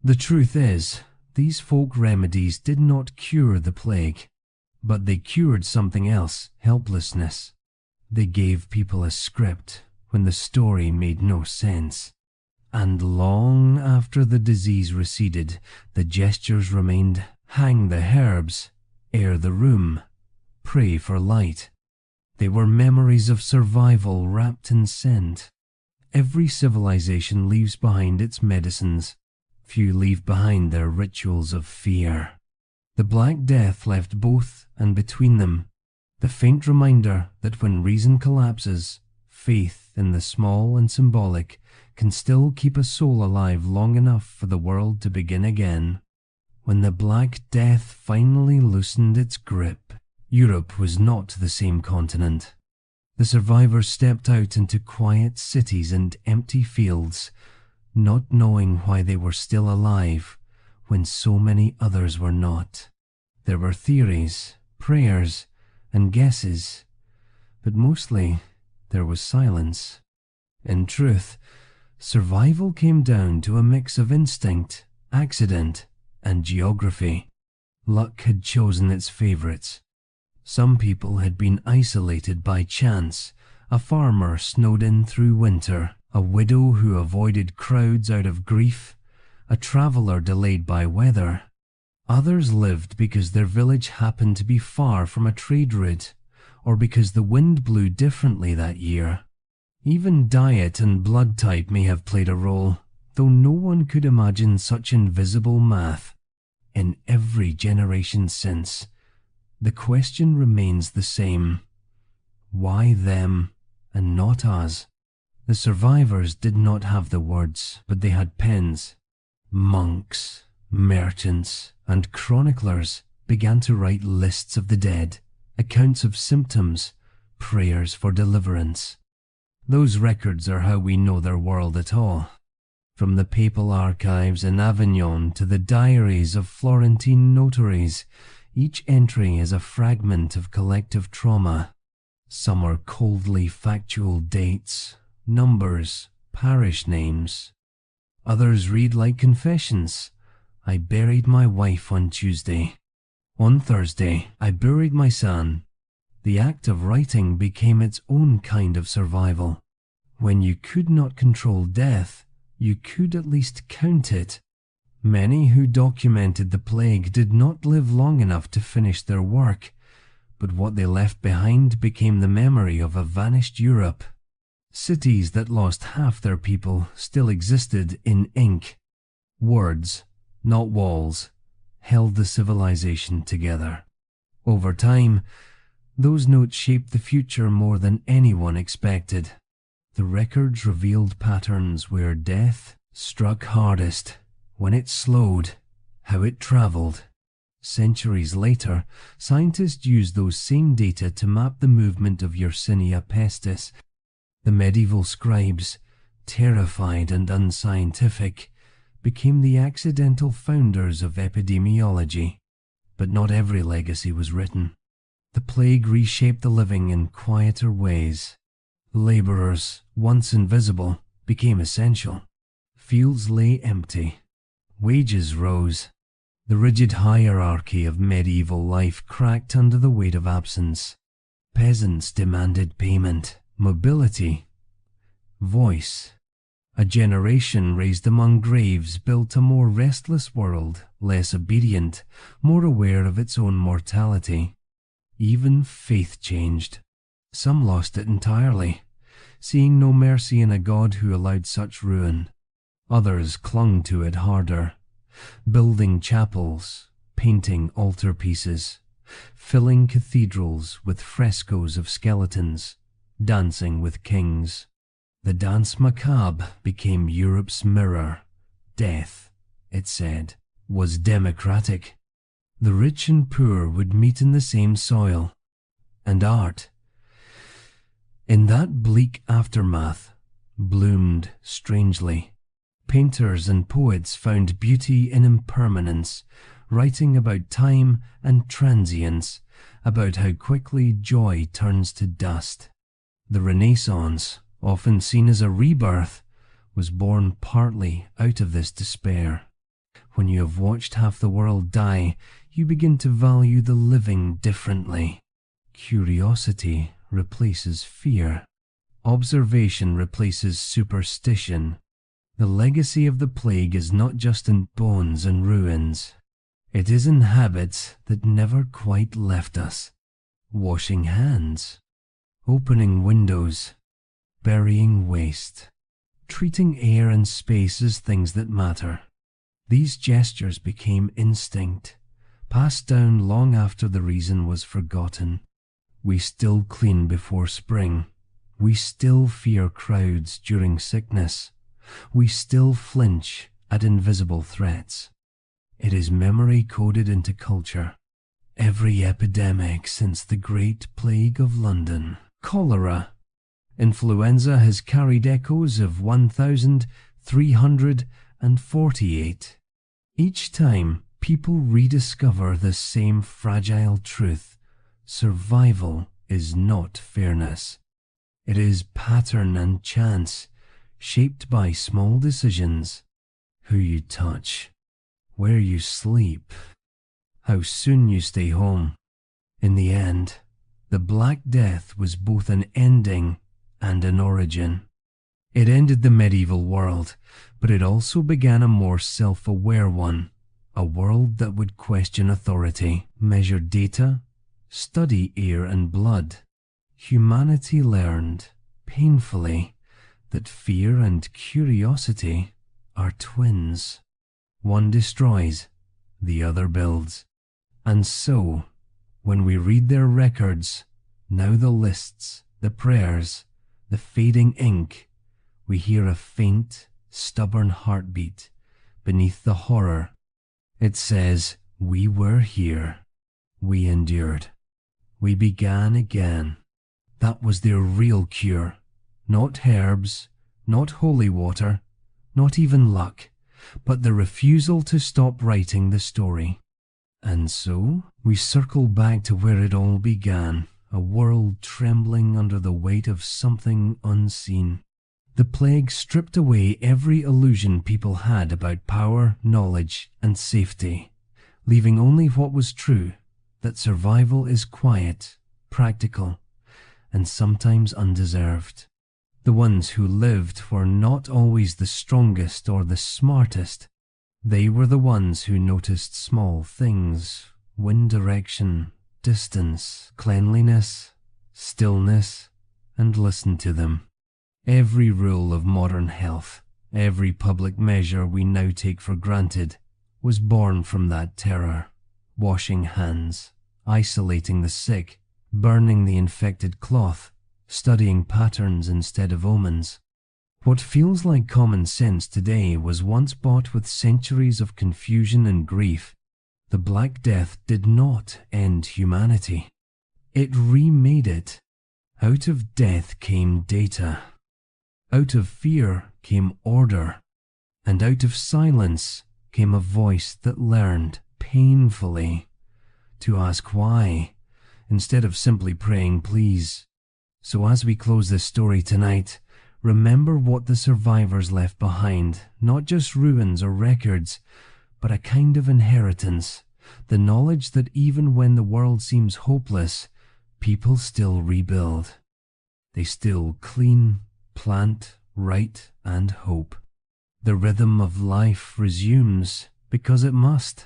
The truth is, these folk remedies did not cure the plague, but they cured something else, helplessness. They gave people a script when the story made no sense. And long after the disease receded, the gestures remained: hang the herbs, air the room, pray for light. They were memories of survival wrapped in scent. Every civilization leaves behind its medicines. Few leave behind their rituals of fear. The Black Death left both, and between them, the faint reminder that when reason collapses, faith in the small and symbolic can still keep a soul alive long enough for the world to begin again. When the Black Death finally loosened its grip, Europe was not the same continent. The survivors stepped out into quiet cities and empty fields, not knowing why they were still alive when so many others were not. There were theories, prayers, and guesses, but mostly there was silence. In truth, survival came down to a mix of instinct, accident, and geography. Luck had chosen its favorites. Some people had been isolated by chance: a farmer snowed in through winter, a widow who avoided crowds out of grief, a traveler delayed by weather. Others lived because their village happened to be far from a trade route, or because the wind blew differently that year. Even diet and blood type may have played a role, though no one could imagine such invisible math. In every generation since, the question remains the same: why them and not us? The survivors did not have the words, but they had pens. Monks, merchants, and chroniclers began to write lists of the dead, accounts of symptoms, prayers for deliverance. Those records are how we know their world at all. From the papal archives in Avignon to the diaries of Florentine notaries, each entry is a fragment of collective trauma. Some are coldly factual dates, numbers, parish names. Others read like confessions. I buried my wife on Tuesday. On Thursday, I buried my son. The act of writing became its own kind of survival. When you could not control death, you could at least count it. Many who documented the plague did not live long enough to finish their work, but what they left behind became the memory of a vanished Europe. Cities that lost half their people still existed in ink. Words, not walls, held the civilization together. Over time, those notes shaped the future more than anyone expected. The records revealed patterns where death Struck hardest when it slowed, how it traveled. Centuries later, scientists used those same data to map the movement of Yersinia pestis. The medieval scribes, terrified and unscientific, became the accidental founders of epidemiology. But not every legacy was written. The plague reshaped the living in quieter ways. Laborers, once invisible, became essential. Fields lay empty. Wages rose. The rigid hierarchy of medieval life cracked under the weight of absence. Peasants demanded payment, mobility, voice. A generation raised among graves built a more restless world, less obedient, more aware of its own mortality. Even faith changed. Some lost it entirely, seeing no mercy in a God who allowed such ruin. Others clung to it harder, building chapels, painting altarpieces, filling cathedrals with frescoes of skeletons, dancing with kings. The dance macabre became Europe's mirror. Death, it said, was democratic. The rich and poor would meet in the same soil. And art, in that bleak aftermath, bloomed strangely. Painters and poets found beauty in impermanence, writing about time and transience, about how quickly joy turns to dust. The Renaissance, often seen as a rebirth, was born partly out of this despair. When you have watched half the world die, you begin to value the living differently. Curiosity replaces fear. Observation replaces superstition. The legacy of the plague is not just in bones and ruins. It is in habits that never quite left us. Washing hands, opening windows, burying waste, treating air and space as things that matter. These gestures became instinct, passed down long after the reason was forgotten. We still clean before spring. We still fear crowds during sickness. We still flinch at invisible threats. It is memory coded into culture. Every epidemic since the Great Plague of London, cholera, influenza has carried echoes of 1,348. Each time, people rediscover the same fragile truth. Survival is not fairness. It is pattern and chance, shaped by small decisions. Who you touch, where you sleep, how soon you stay home. In the end, the Black Death was both an ending and an origin. It ended the medieval world, but it also began a more self-aware one, a world that would question authority, measure data, study air and blood. Humanity learned, painfully, that fear and curiosity are twins. One destroys, the other builds. And so, when we read their records, now the lists, the prayers, the fading ink, we hear a faint, stubborn heartbeat beneath the horror. It says, we were here. We endured. We began again. That was their real cure. Not herbs, not holy water, not even luck, but the refusal to stop writing the story. And so, we circle back to where it all began, a world trembling under the weight of something unseen. The plague stripped away every illusion people had about power, knowledge, and safety, leaving only what was true, that survival is quiet, practical, and sometimes undeserved. The ones who lived were not always the strongest or the smartest. They were the ones who noticed small things, wind direction, distance, cleanliness, stillness, and listened to them. Every rule of modern health, every public measure we now take for granted, was born from that terror. Washing hands, isolating the sick, burning the infected cloth, studying patterns instead of omens. What feels like common sense today was once bought with centuries of confusion and grief. The Black Death did not end humanity. It remade it. Out of death came data. Out of fear came order. And out of silence came a voice that learned, painfully, to ask why, instead of simply praying please. So as we close this story tonight, remember what the survivors left behind, not just ruins or records, but a kind of inheritance, the knowledge that even when the world seems hopeless, people still rebuild. They still clean, plant, write, and hope. The rhythm of life resumes because it must.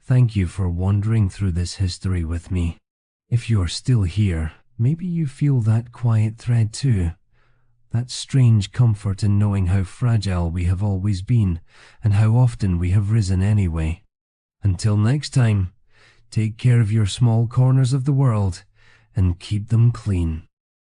Thank you for wandering through this history with me. If you're still here, maybe you feel that quiet thread too. That strange comfort in knowing how fragile we have always been and how often we have risen anyway. Until next time, take care of your small corners of the world and keep them clean.